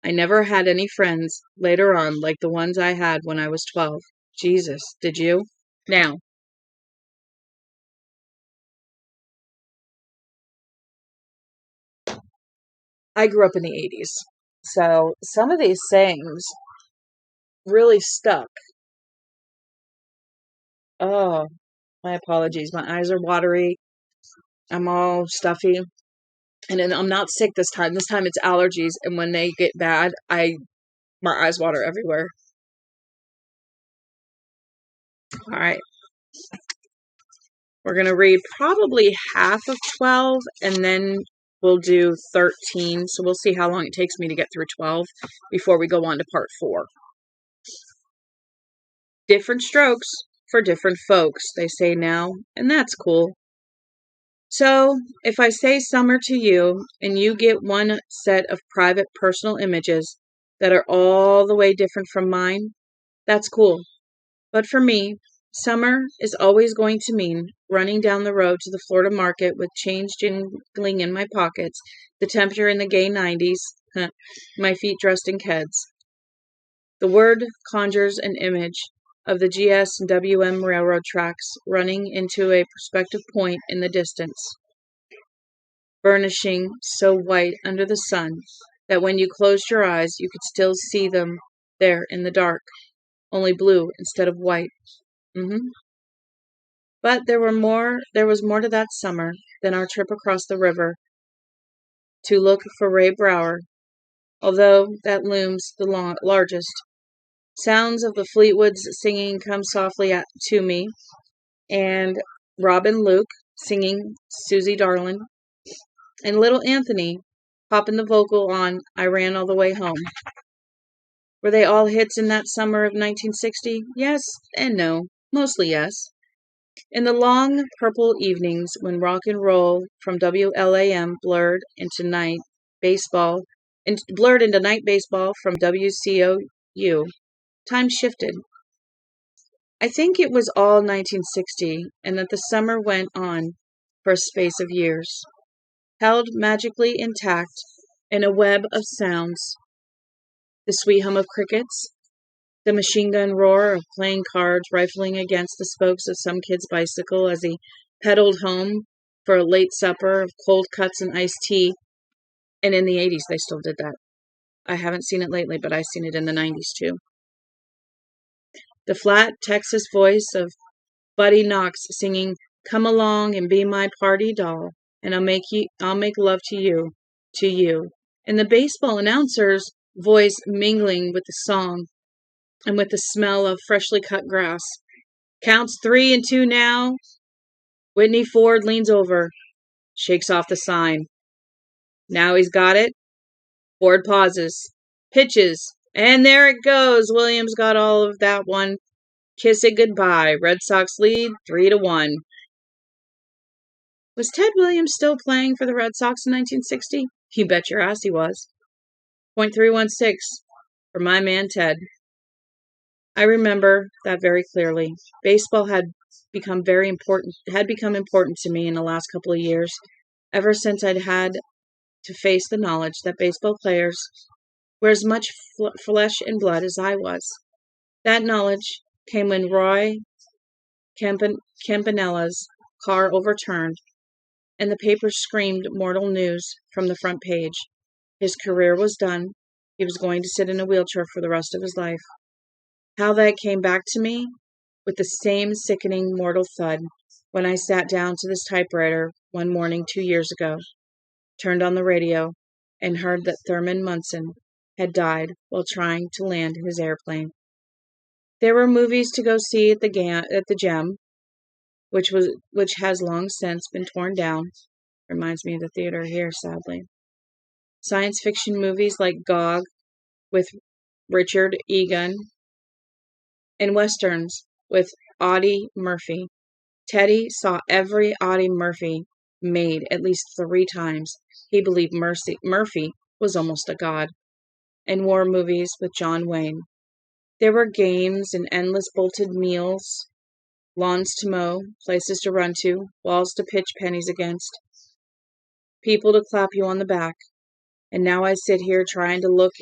I never had any friends later on like the ones I had when I was 12. Jesus, did you? Now, I grew up in the 80s, so some of these sayings really stuck. Oh, my apologies. My eyes are watery. I'm all stuffy. And then I'm not sick this time. This time it's allergies. And when they get bad, my eyes water everywhere. All right. We're going to read probably half of 12 and then we'll do 13. So we'll see how long it takes me to get through 12 before we go on to part 4. Different strokes for different folks, they say now, and that's cool. So, if I say summer to you, and you get one set of private personal images that are all the way different from mine, that's cool. But for me, summer is always going to mean running down the road to the Florida market with change jingling in my pockets, the temperature in the gay 90s, my feet dressed in Keds. The word conjures an image of the GS and WM railroad tracks running into a perspective point in the distance, burnishing so white under the sun that when you closed your eyes you could still see them there in the dark, only blue instead of white. But there was more to that summer than our trip across the river to look for Ray Brower, although that looms the largest. Sounds of the Fleetwoods singing come softly to me, and Robin Luke singing Susie Darlin', and little Anthony popping the vocal on I Ran All the Way Home. Were they all hits in that summer of 1960? Yes and no. Mostly yes. In the long purple evenings when rock and roll from WLAM blurred into night baseball from WCOU, time shifted. I think it was all 1960, and that the summer went on for a space of years, held magically intact in a web of sounds. The sweet hum of crickets, the machine gun roar of playing cards rifling against the spokes of some kid's bicycle as he pedaled home for a late supper of cold cuts and iced tea. And in the 80s, they still did that. I haven't seen it lately, but I've seen it in the 90s too. The flat Texas voice of Buddy Knox singing Come along and be my party doll, and I'll make love to you, to you. And the baseball announcer's voice mingling with the song and with the smell of freshly cut grass. Counts 3 and 2 now. Whitney Ford leans over, shakes off the sign. Now he's got it. Ford pauses, pitches, and there it goes. Williams got all of that one. Kiss it goodbye. Red Sox lead 3-1. Was Ted Williams still playing for the Red Sox in 1960? You bet your ass he was. .316 for my man Ted. I remember that very clearly. Baseball had become important to me in the last couple of years, ever since I'd had to face the knowledge that baseball players were as much flesh and blood as I was. That knowledge came when Roy Campanella's car overturned and the papers screamed mortal news from the front page. His career was done. He was going to sit in a wheelchair for the rest of his life. How that came back to me with the same sickening mortal thud when I sat down to this typewriter one morning 2 years ago, turned on the radio, and heard that Thurman Munson had died while trying to land his airplane. There were movies to go see at the Gem, which has long since been torn down. Reminds me of the theater here, sadly. Science fiction movies like Gog with Richard Egan, and westerns with Audie Murphy. Teddy saw every Audie Murphy made at least 3 times. He believed Murphy was almost a god. And war movies with John Wayne. There were games and endless bolted meals, lawns to mow, places to run to, walls to pitch pennies against, people to clap you on the back. And now I sit here trying to look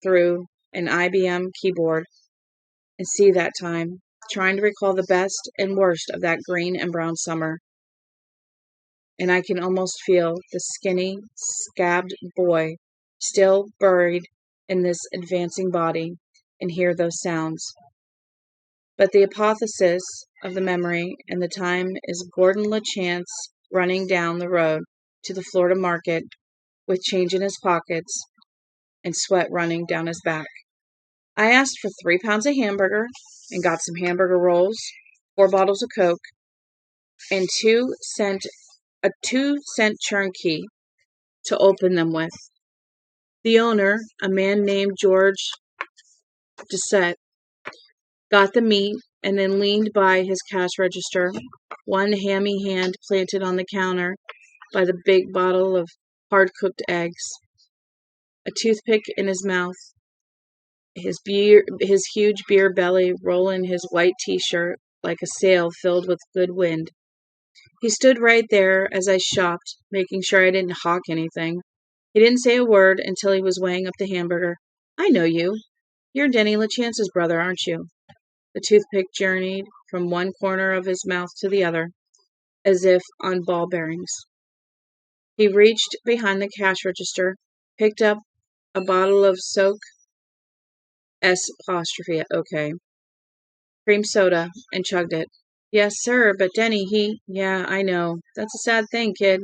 through an IBM keyboard and see that time, trying to recall the best and worst of that green and brown summer. And I can almost feel the skinny, scabbed boy still buried in this advancing body and hear those sounds. But the apotheosis of the memory and the time is Gordon LaChance running down the road to the Florida market with change in his pockets and sweat running down his back. I asked for 3 pounds of hamburger and got some hamburger rolls, 4 bottles of Coke, and a 2-cent churn key to open them with. The owner, a man named George Doucette, got the meat and then leaned by his cash register, one hammy hand planted on the counter by the big bottle of hard-cooked eggs, a toothpick in his mouth, his huge beer belly rolling his white t-shirt like a sail filled with good wind. He stood right there as I shopped, making sure I didn't hawk anything. He didn't say a word until he was weighing up the hamburger. I know you. You're Denny LaChance's brother, aren't you? The toothpick journeyed from one corner of his mouth to the other, as if on ball bearings. He reached behind the cash register, picked up a bottle of Soak S', cream soda, and chugged it. Yes, sir, but Denny, yeah, I know. That's a sad thing, kid.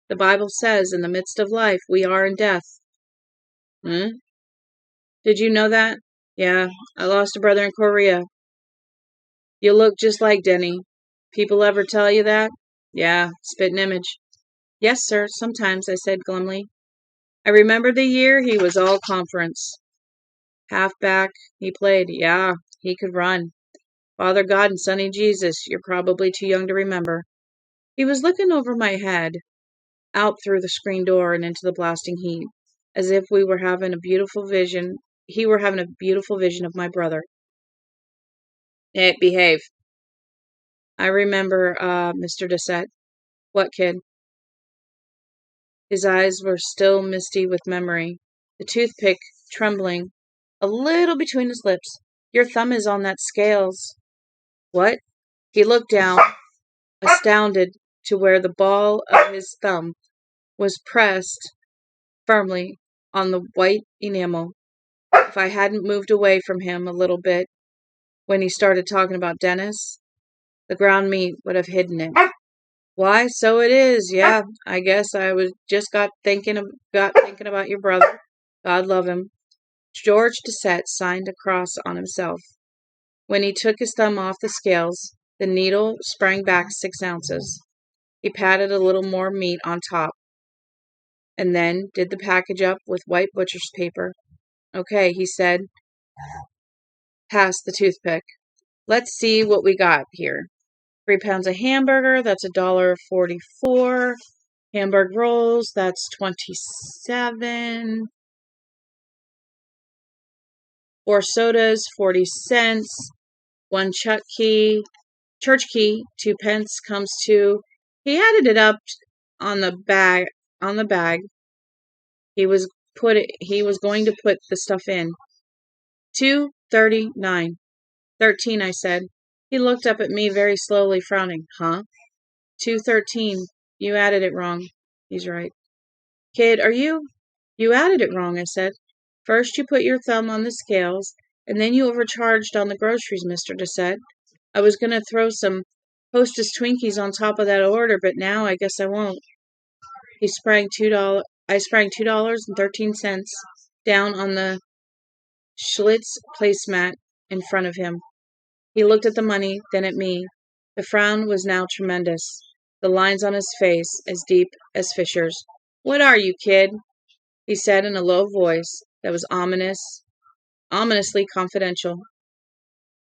The Bible says, in the midst of life, we are in death. Did you know that? Yeah, I lost a brother in Korea. You look just like Denny. People ever tell you that? Yeah, spitting image. Yes, sir, sometimes, I said glumly. I remember the year he was all conference. Halfback, he played. Yeah, he could run. Father God and Sonny Jesus, you're probably too young to remember. He was looking over my head, out through the screen door and into the blasting heat, as if he were having a beautiful vision of my brother. Hey, behave. I remember, Mr. Doucette. What, kid? His eyes were still misty with memory, the toothpick trembling a little between his lips. Your thumb is on that scales. What? He looked down, astounded, to where the ball of his thumb was pressed firmly on the white enamel. If I hadn't moved away from him a little bit when he started talking about Dennis, the ground meat would have hidden it. Why, so it is. Yeah, I guess I was just got thinking about your brother. God love him. George Doucette signed a cross on himself. When he took his thumb off the scales, the needle sprang back 6 ounces. He patted a little more meat on top, and then did the package up with white butcher's paper. Okay, he said, past the toothpick. Let's see what we got here. 3 pounds of hamburger, that's $1.44. Hamburg rolls, that's 27. 4 sodas, 40 cents. 1 church key, 2 pence comes to. He added it up on the bag. On the bag, he was going to put the stuff in. 2.39. 13, I said. He looked up at me very slowly, frowning. Huh? 2.13. You added it wrong. He's right. Kid, You added it wrong, I said. First you put your thumb on the scales, and then you overcharged on the groceries, Mr. Doucette. I was going to throw some Hostess Twinkies on top of that order, but now I guess I won't. He sprang I sprang $2.13 down on the Schlitz placemat in front of him. He looked at the money, then at me. The frown was now tremendous, the lines on his face as deep as fissures. What are you, kid? He said in a low voice that was ominously confidential.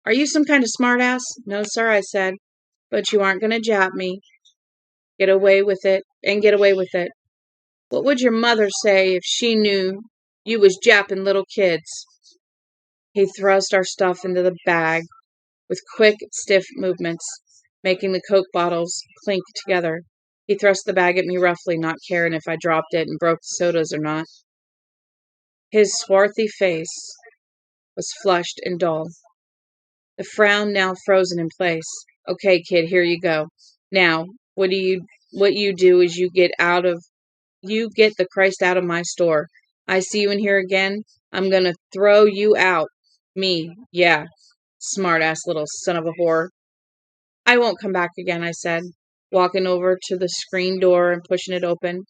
Are you some kind of smartass? No, sir, I said. But you aren't going to jap me. Get away with it. What would your mother say if she knew you was japping little kids? He thrust our stuff into the bag with quick, stiff movements, making the Coke bottles clink together. He thrust the bag at me roughly, not caring if I dropped it and broke the sodas or not. His swarthy face was flushed and dull, the frown now frozen in place. Okay, kid, here you go. Now, what you do is you get the Christ out of my store. I see you in here again, I'm gonna throw you out. Me, yeah, smart-ass little son of a whore. I won't come back again, I said, walking over to the screen door and pushing it open.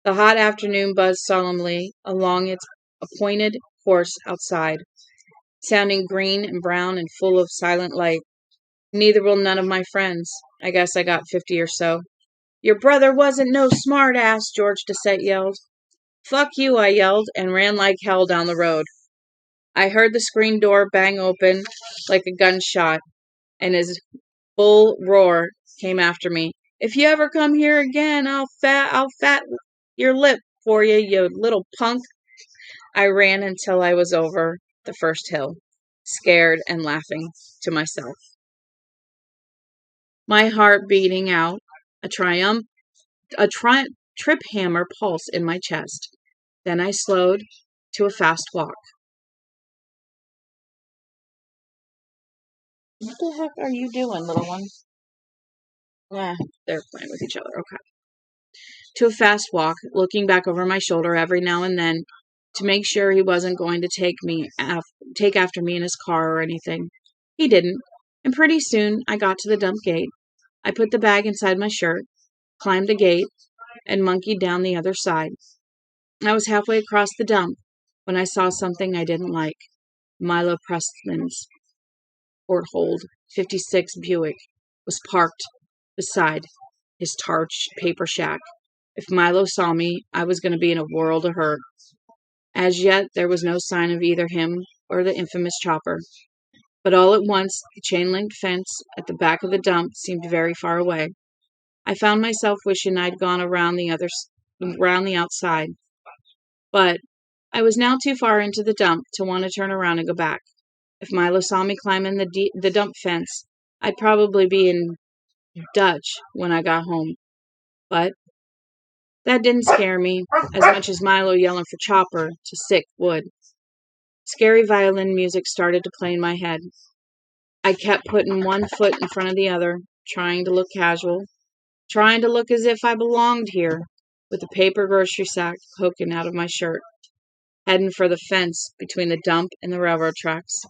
The hot afternoon buzzed solemnly along its appointed course outside, sounding green and brown and full of silent light. Neither will none of my friends. I guess I got 50 or so. Your brother wasn't no smart ass, George Doucette yelled. Fuck you, I yelled, and ran like hell down the road. I heard the screen door bang open like a gunshot, and his bull roar came after me. If you ever come here again, I'll fat your lip for you, you little punk. I ran until I was over the first hill, scared and laughing to myself. My heart beating out, a trip hammer pulse in my chest. Then I slowed to a fast walk. What the heck are you doing, little one? Yeah, they're playing with each other. Okay. To a fast walk, looking back over my shoulder every now and then to make sure he wasn't going to take after me in his car or anything. He didn't, and pretty soon I got to the dump gate. I put the bag inside my shirt, climbed the gate, and monkeyed down the other side. I was halfway across the dump when I saw something I didn't like. Milo Preston's Porthold 56 Buick was parked beside his tarched paper shack. If Milo saw me, I was going to be in a world of hurt. As yet, there was no sign of either him or the infamous chopper. But all at once, the chain-link fence at the back of the dump seemed very far away. I found myself wishing I'd gone around the outside. But I was now too far into the dump to want to turn around and go back. If Milo saw me climbing the dump fence, I'd probably be in Dutch when I got home. But that didn't scare me as much as Milo yelling for Chopper to sick would. Scary violin music started to play in my head. I kept putting one foot in front of the other, trying to look casual, trying to look as if I belonged here, with a paper grocery sack poking out of my shirt, heading for the fence between the dump and the railroad tracks.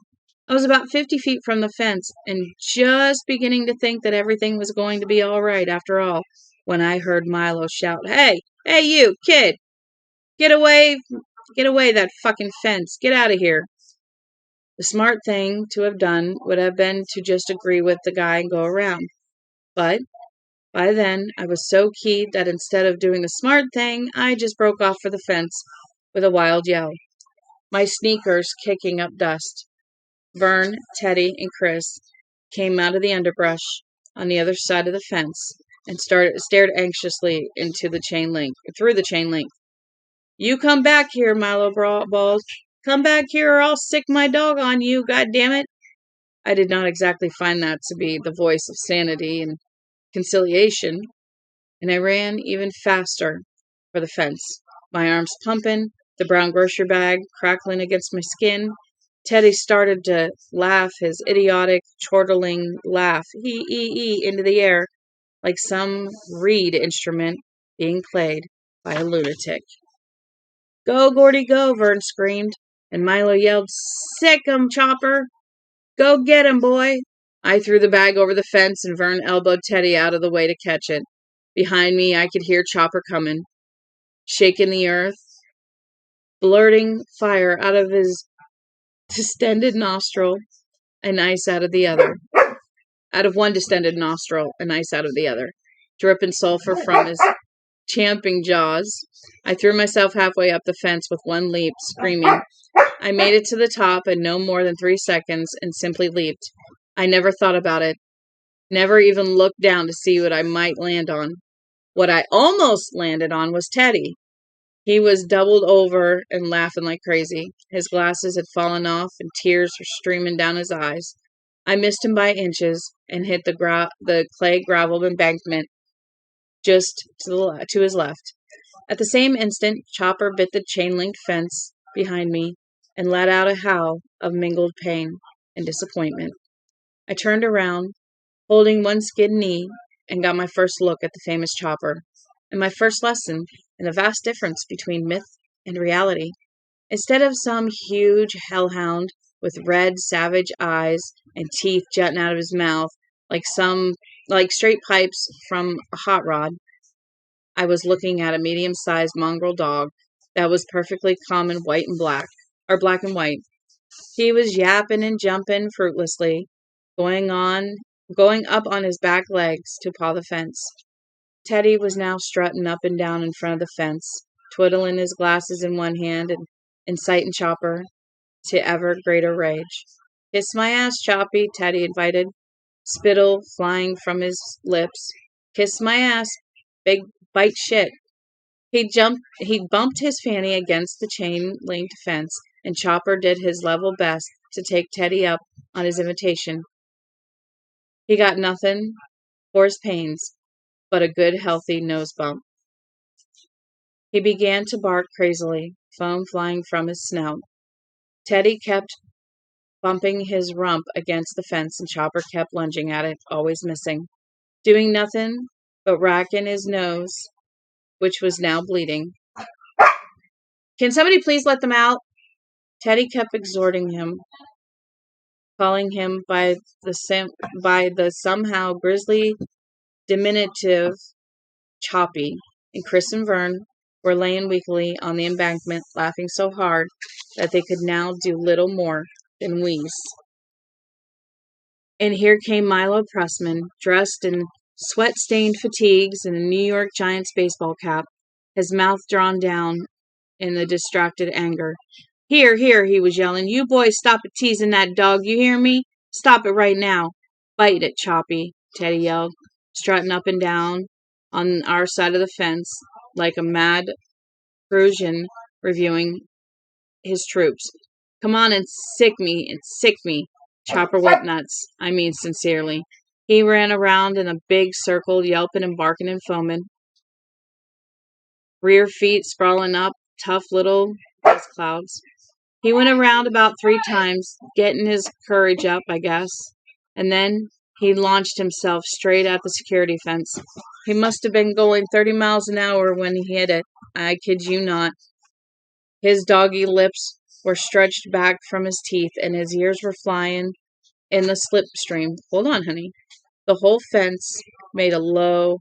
I was about 50 feet from the fence and just beginning to think that everything was going to be all right after all when I heard Milo shout, "Hey, hey you, kid! Get away that fucking fence. Get out of here." The smart thing to have done would have been to just agree with the guy and go around. But by then, I was so keyed that instead of doing the smart thing, I just broke off for the fence with a wild yell, my sneakers kicking up dust. Vern, Teddy, and Chris came out of the underbrush on the other side of the fence and stared anxiously through the chain link. "You come back here," Milo bawled. "Come back here or I'll sick my dog on you, goddammit." I did not exactly find that to be the voice of sanity and conciliation, and I ran even faster for the fence, my arms pumping, the brown grocery bag crackling against my skin. Teddy started to laugh his idiotic, chortling laugh, into the air, like some reed instrument being played by a lunatic. "Go, Gordy, go," Vern screamed, and Milo yelled, "Sick 'em, Chopper! Go get him, boy!" I threw the bag over the fence, and Vern elbowed Teddy out of the way to catch it. Behind me, I could hear Chopper coming, shaking the earth, blurting fire out of his distended nostril and ice out of the other. Out of one distended nostril and ice out of the other, dripping sulfur from his champing jaws. I threw myself halfway up the fence with one leap, screaming. I made it to the top in no more than 3 seconds and simply leaped. I never thought about it, never even looked down to see what I might land on. What I almost landed on was Teddy. He was doubled over and laughing like crazy. His glasses had fallen off and tears were streaming down his eyes. I missed him by inches and hit the clay gravel embankment just to his left. At the same instant, Chopper bit the chain-linked fence behind me and let out a howl of mingled pain and disappointment. I turned around, holding one skinned knee, and got my first look at the famous Chopper, and my first lesson in the vast difference between myth and reality. Instead of some huge hellhound with red, savage eyes and teeth jutting out of his mouth like straight pipes from a hot rod, I was looking at a medium-sized mongrel dog that was perfectly common white and black, or black and white. He was yapping and jumping fruitlessly, going up on his back legs to paw the fence. Teddy was now strutting up and down in front of the fence, twiddling his glasses in one hand and inciting Chopper to ever greater rage. "Kiss my ass, Choppy," Teddy invited, spittle flying from his lips. "Kiss my ass, big bite shit." He bumped his fanny against the chain-linked fence, and Chopper did his level best to take Teddy up on his invitation. He got nothing for his pains but a good, healthy nose bump. He began to bark crazily, foam flying from his snout. Teddy kept bumping his rump against the fence, and Chopper kept lunging at it, always missing, doing nothing but racking his nose, which was now bleeding. "Can somebody please let them out?" Teddy kept exhorting him, calling him by the somehow grisly diminutive Choppy, and Chris and Vern were laying weakly on the embankment, laughing so hard that they could now do little more than wheeze. And here came Milo Pressman, dressed in sweat-stained fatigues and a New York Giants baseball cap, his mouth drawn down in the distracted anger. "Here, here," he was yelling. "You boys stop it teasing that dog, you hear me? Stop it right now." "Bite it, Choppy," Teddy yelled, strutting up and down on our side of the fence like a mad Prussian reviewing his troops. "Come on and sick me. Chopper went nuts. I mean sincerely. He ran around in a big circle, yelping and barking and foaming, rear feet sprawling up, tough little dust clouds. He went around about 3 times, getting his courage up, I guess, and then he launched himself straight at the security fence. He must have been going 30 miles an hour when he hit it. I kid you not. His doggy lips were stretched back from his teeth, and his ears were flying in the slipstream. Hold on, honey. The whole fence made a low,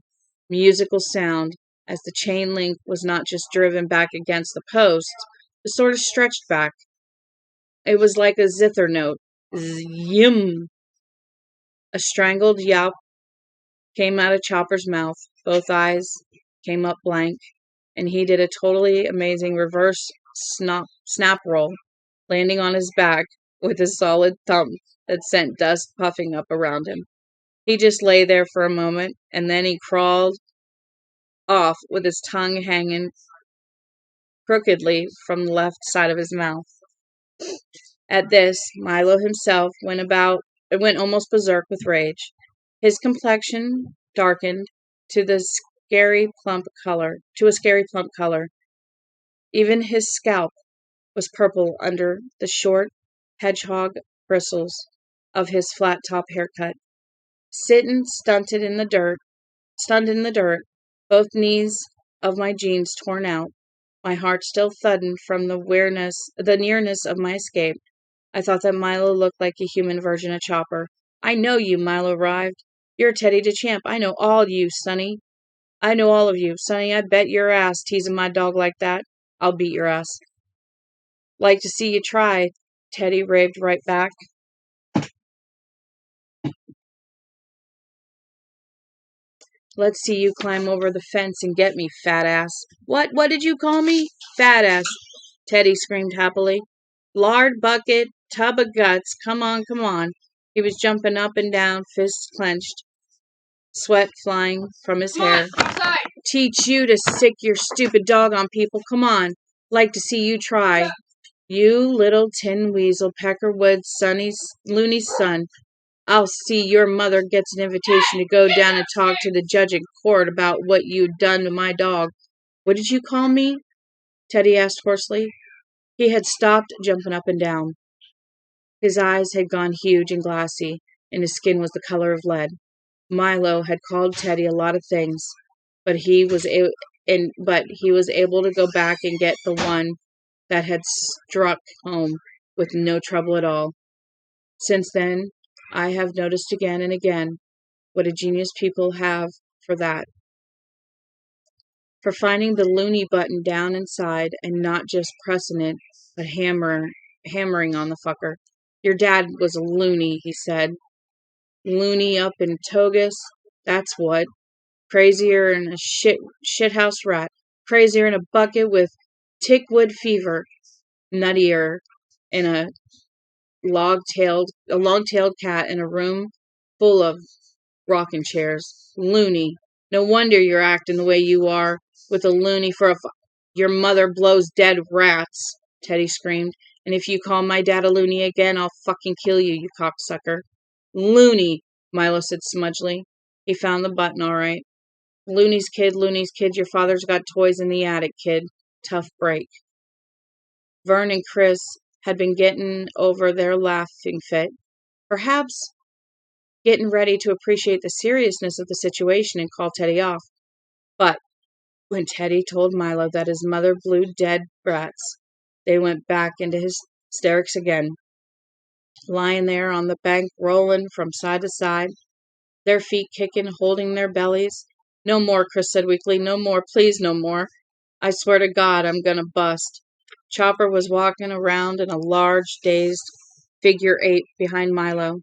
musical sound as the chain link was not just driven back against the post, but sort of stretched back. It was like a zither note. Yum! A strangled yelp came out of Chopper's mouth. Both eyes came up blank, and he did a totally amazing reverse snap roll, landing on his back with a solid thump that sent dust puffing up around him. He just lay there for a moment, and then he crawled off with his tongue hanging crookedly from the left side of his mouth. At this, Milo himself went almost berserk with rage. His complexion darkened to a scary plump color. Even his scalp was purple under the short hedgehog bristles of his flat-top haircut. Sitting stunned in the dirt, both knees of my jeans torn out, my heart still thudding from the nearness of my escape. I thought that Milo looked like a human version of Chopper. I know you, Milo writhed. You're Teddy DeChamp. I know all of you, Sonny. I bet your ass teasing my dog like that. I'll beat your ass. Like to see you try, Teddy raved right back. Let's see you climb over the fence and get me, fat ass. What did you call me? Fat ass, Teddy screamed happily. Lard bucket, tub of guts, come on. He was jumping up and down, fists clenched, sweat flying from his hair. Teach you to sick your stupid dog on people, come on. Like to see you try. You little tin weasel, Peckerwood, Looney's son. I'll see your mother gets an invitation to go down and talk to the judge in court about what you'd done to my dog. What did you call me? Teddy asked hoarsely. He had stopped jumping up and down. His eyes had gone huge and glassy, and his skin was the color of lead. Milo had called Teddy a lot of things, but he was able to go back and get the one that had struck home with no trouble at all. Since then, I have noticed again and again what a genius people have for that. For finding the loony button down inside and not just pressing it, but hammering on the fucker. Your dad was a loony, he said. Loony up in Togus, that's what. Crazier than a shithouse rat. Crazier in a bucket with tickwood fever. Nuttier in a long-tailed cat in a room full of rocking chairs. Loony. No wonder you're acting the way you are, with a loony for your mother blows dead rats, Teddy screamed. And if you call my dad a loony again, I'll fucking kill you, you cocksucker. Loony, Milo said smudgely. He found the button all right. Loony's kid, your father's got toys in the attic, kid. Tough break. Vern and Chris had been getting over their laughing fit, perhaps getting ready to appreciate the seriousness of the situation and call Teddy off. But when Teddy told Milo that his mother blew dead rats, they went back into hysterics again, lying there on the bank, rolling from side to side, their feet kicking, holding their bellies. No more, Chris said weakly. No more, please, no more. I swear to God, I'm gonna bust. Chopper was walking around in a large, dazed figure 8 behind Milo.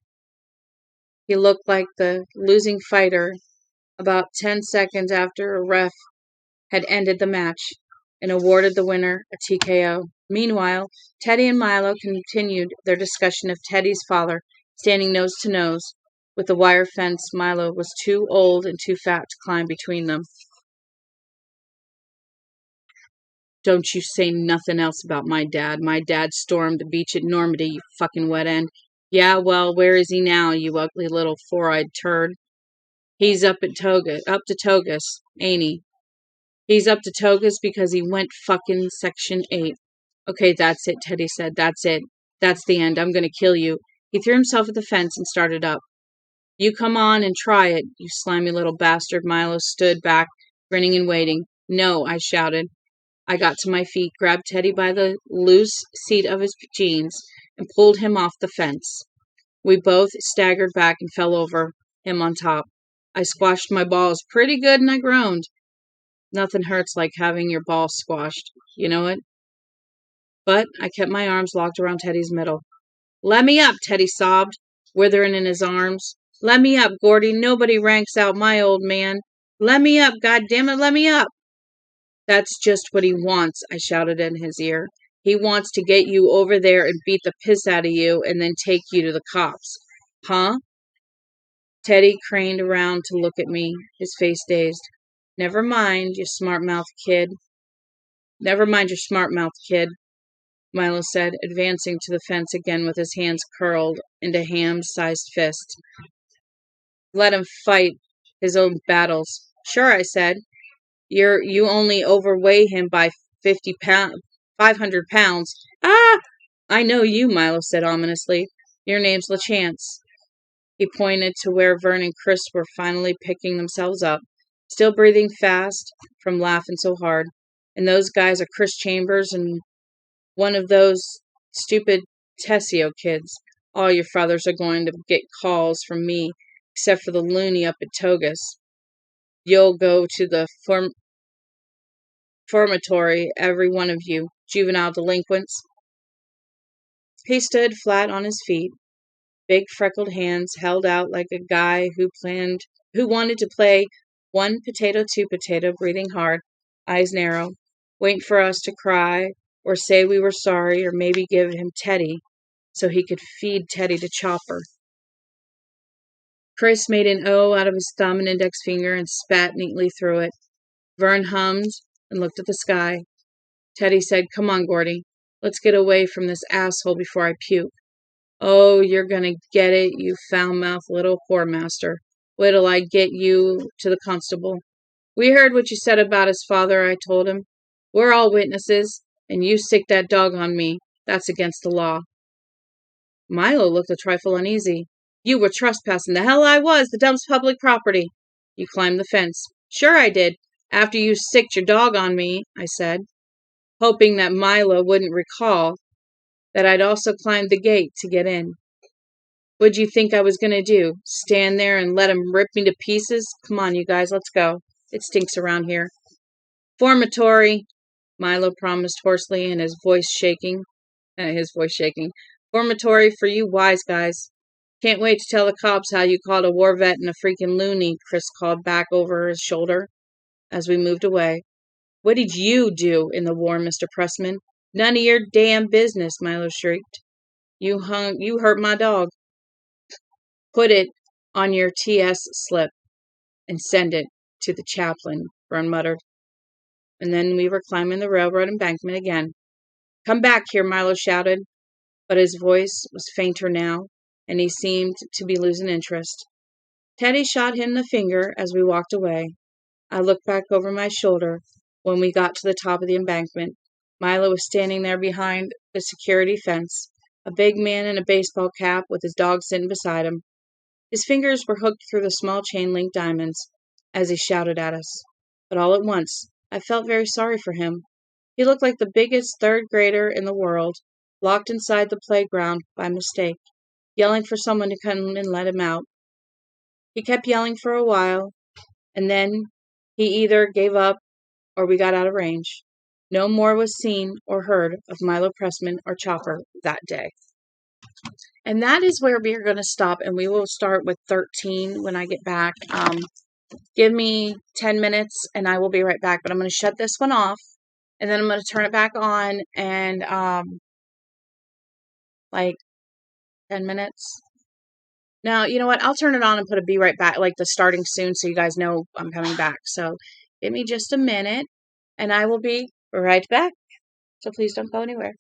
He looked like the losing fighter about 10 seconds after a ref had ended the match and awarded the winner a TKO. Meanwhile, Teddy and Milo continued their discussion of Teddy's father, standing nose to nose. With the wire fence, Milo was too old and too fat to climb between them. Don't you say nothing else about my dad. My dad stormed the beach at Normandy, you fucking wet end. Yeah, well, where is he now, you ugly little four-eyed turd? He's up to Togus, ain't he? He's up to Togus because he went fucking Section 8. Okay, that's it, Teddy said. That's it. That's the end. I'm gonna kill you. He threw himself at the fence and started up. You come on and try it, you slimy little bastard. Milo stood back, grinning and waiting. No, I shouted. I got to my feet, grabbed Teddy by the loose seat of his jeans, and pulled him off the fence. We both staggered back and fell over, him on top. I squashed my balls pretty good and I groaned. Nothing hurts like having your balls squashed. You know it? But I kept my arms locked around Teddy's middle. Let me up, Teddy sobbed, withering in his arms. Let me up, Gordy. Nobody ranks out my old man. Let me up, goddammit, let me up. That's just what he wants, I shouted in his ear. He wants to get you over there and beat the piss out of you and then take you to the cops. Huh? Teddy craned around to look at me, his face dazed. Never mind, you smart-mouthed kid. Never mind your smart-mouthed kid, Milo said, advancing to the fence again with his hands curled into ham-sized fists. Let him fight his own battles. Sure, I said. You only overweigh him by 500 pounds. Ah! I know you, Milo said ominously. Your name's LaChance. He pointed to where Vern and Chris were finally picking themselves up, still breathing fast from laughing so hard. And those guys are Chris Chambers and one of those stupid Tessio kids. All your fathers are going to get calls from me, except for the loony up at Togus. You'll go to the formatory, every one of you, juvenile delinquents. He stood flat on his feet, big freckled hands held out like a guy who wanted to play 1 potato, 2 potato, breathing hard, eyes narrow, waiting for us to cry or say we were sorry or maybe give him Teddy so he could feed Teddy to Chopper. Chris made an O out of his thumb and index finger and spat neatly through it. Vern hummed and looked at the sky. Teddy said, Come on, Gordy. Let's get away from this asshole before I puke. Oh, you're gonna get it, you foul-mouthed little whoremaster. Wait till I get you to the constable. We heard what you said about his father, I told him. We're all witnesses, and you sick that dog on me. That's against the law. Milo looked a trifle uneasy. You were trespassing. The hell I was. The dump's public property. You climbed the fence. Sure I did. After you sicked your dog on me, I said, hoping that Milo wouldn't recall that I'd also climbed the gate to get in. What'd you think I was going to do? Stand there and let him rip me to pieces? Come on, you guys, let's go. It stinks around here. Formatory, Milo promised hoarsely and his voice shaking. Formatory for you wise guys. Can't wait to tell the cops how you called a war vet and a freaking loony, Chris called back over his shoulder as we moved away. What did you do in the war, Mr. Pressman? None of your damn business, Milo shrieked. You hurt my dog. Put it on your TS slip and send it to the chaplain, Vern muttered. And then we were climbing the railroad embankment again. Come back here, Milo shouted, but his voice was fainter now, and he seemed to be losing interest. Teddy shot him the finger as we walked away. I looked back over my shoulder when we got to the top of the embankment. Milo was standing there behind the security fence, a big man in a baseball cap with his dog sitting beside him. His fingers were hooked through the small chain-link diamonds as he shouted at us. But all at once, I felt very sorry for him. He looked like the biggest third grader in the world, locked inside the playground by mistake, yelling for someone to come and let him out. He kept yelling for a while, and then he either gave up or we got out of range. No more was seen or heard of Milo Pressman or Chopper that day. And that is where we are going to stop, and we will start with 13 when I get back. Give me 10 minutes, and I will be right back. But I'm going to shut this one off, and then I'm going to turn it back on, and 10 minutes. Now, you know what? I'll turn it on and put a be right back, like the starting soon, so you guys know I'm coming back. So give me just a minute, and I will be right back. So please don't go anywhere.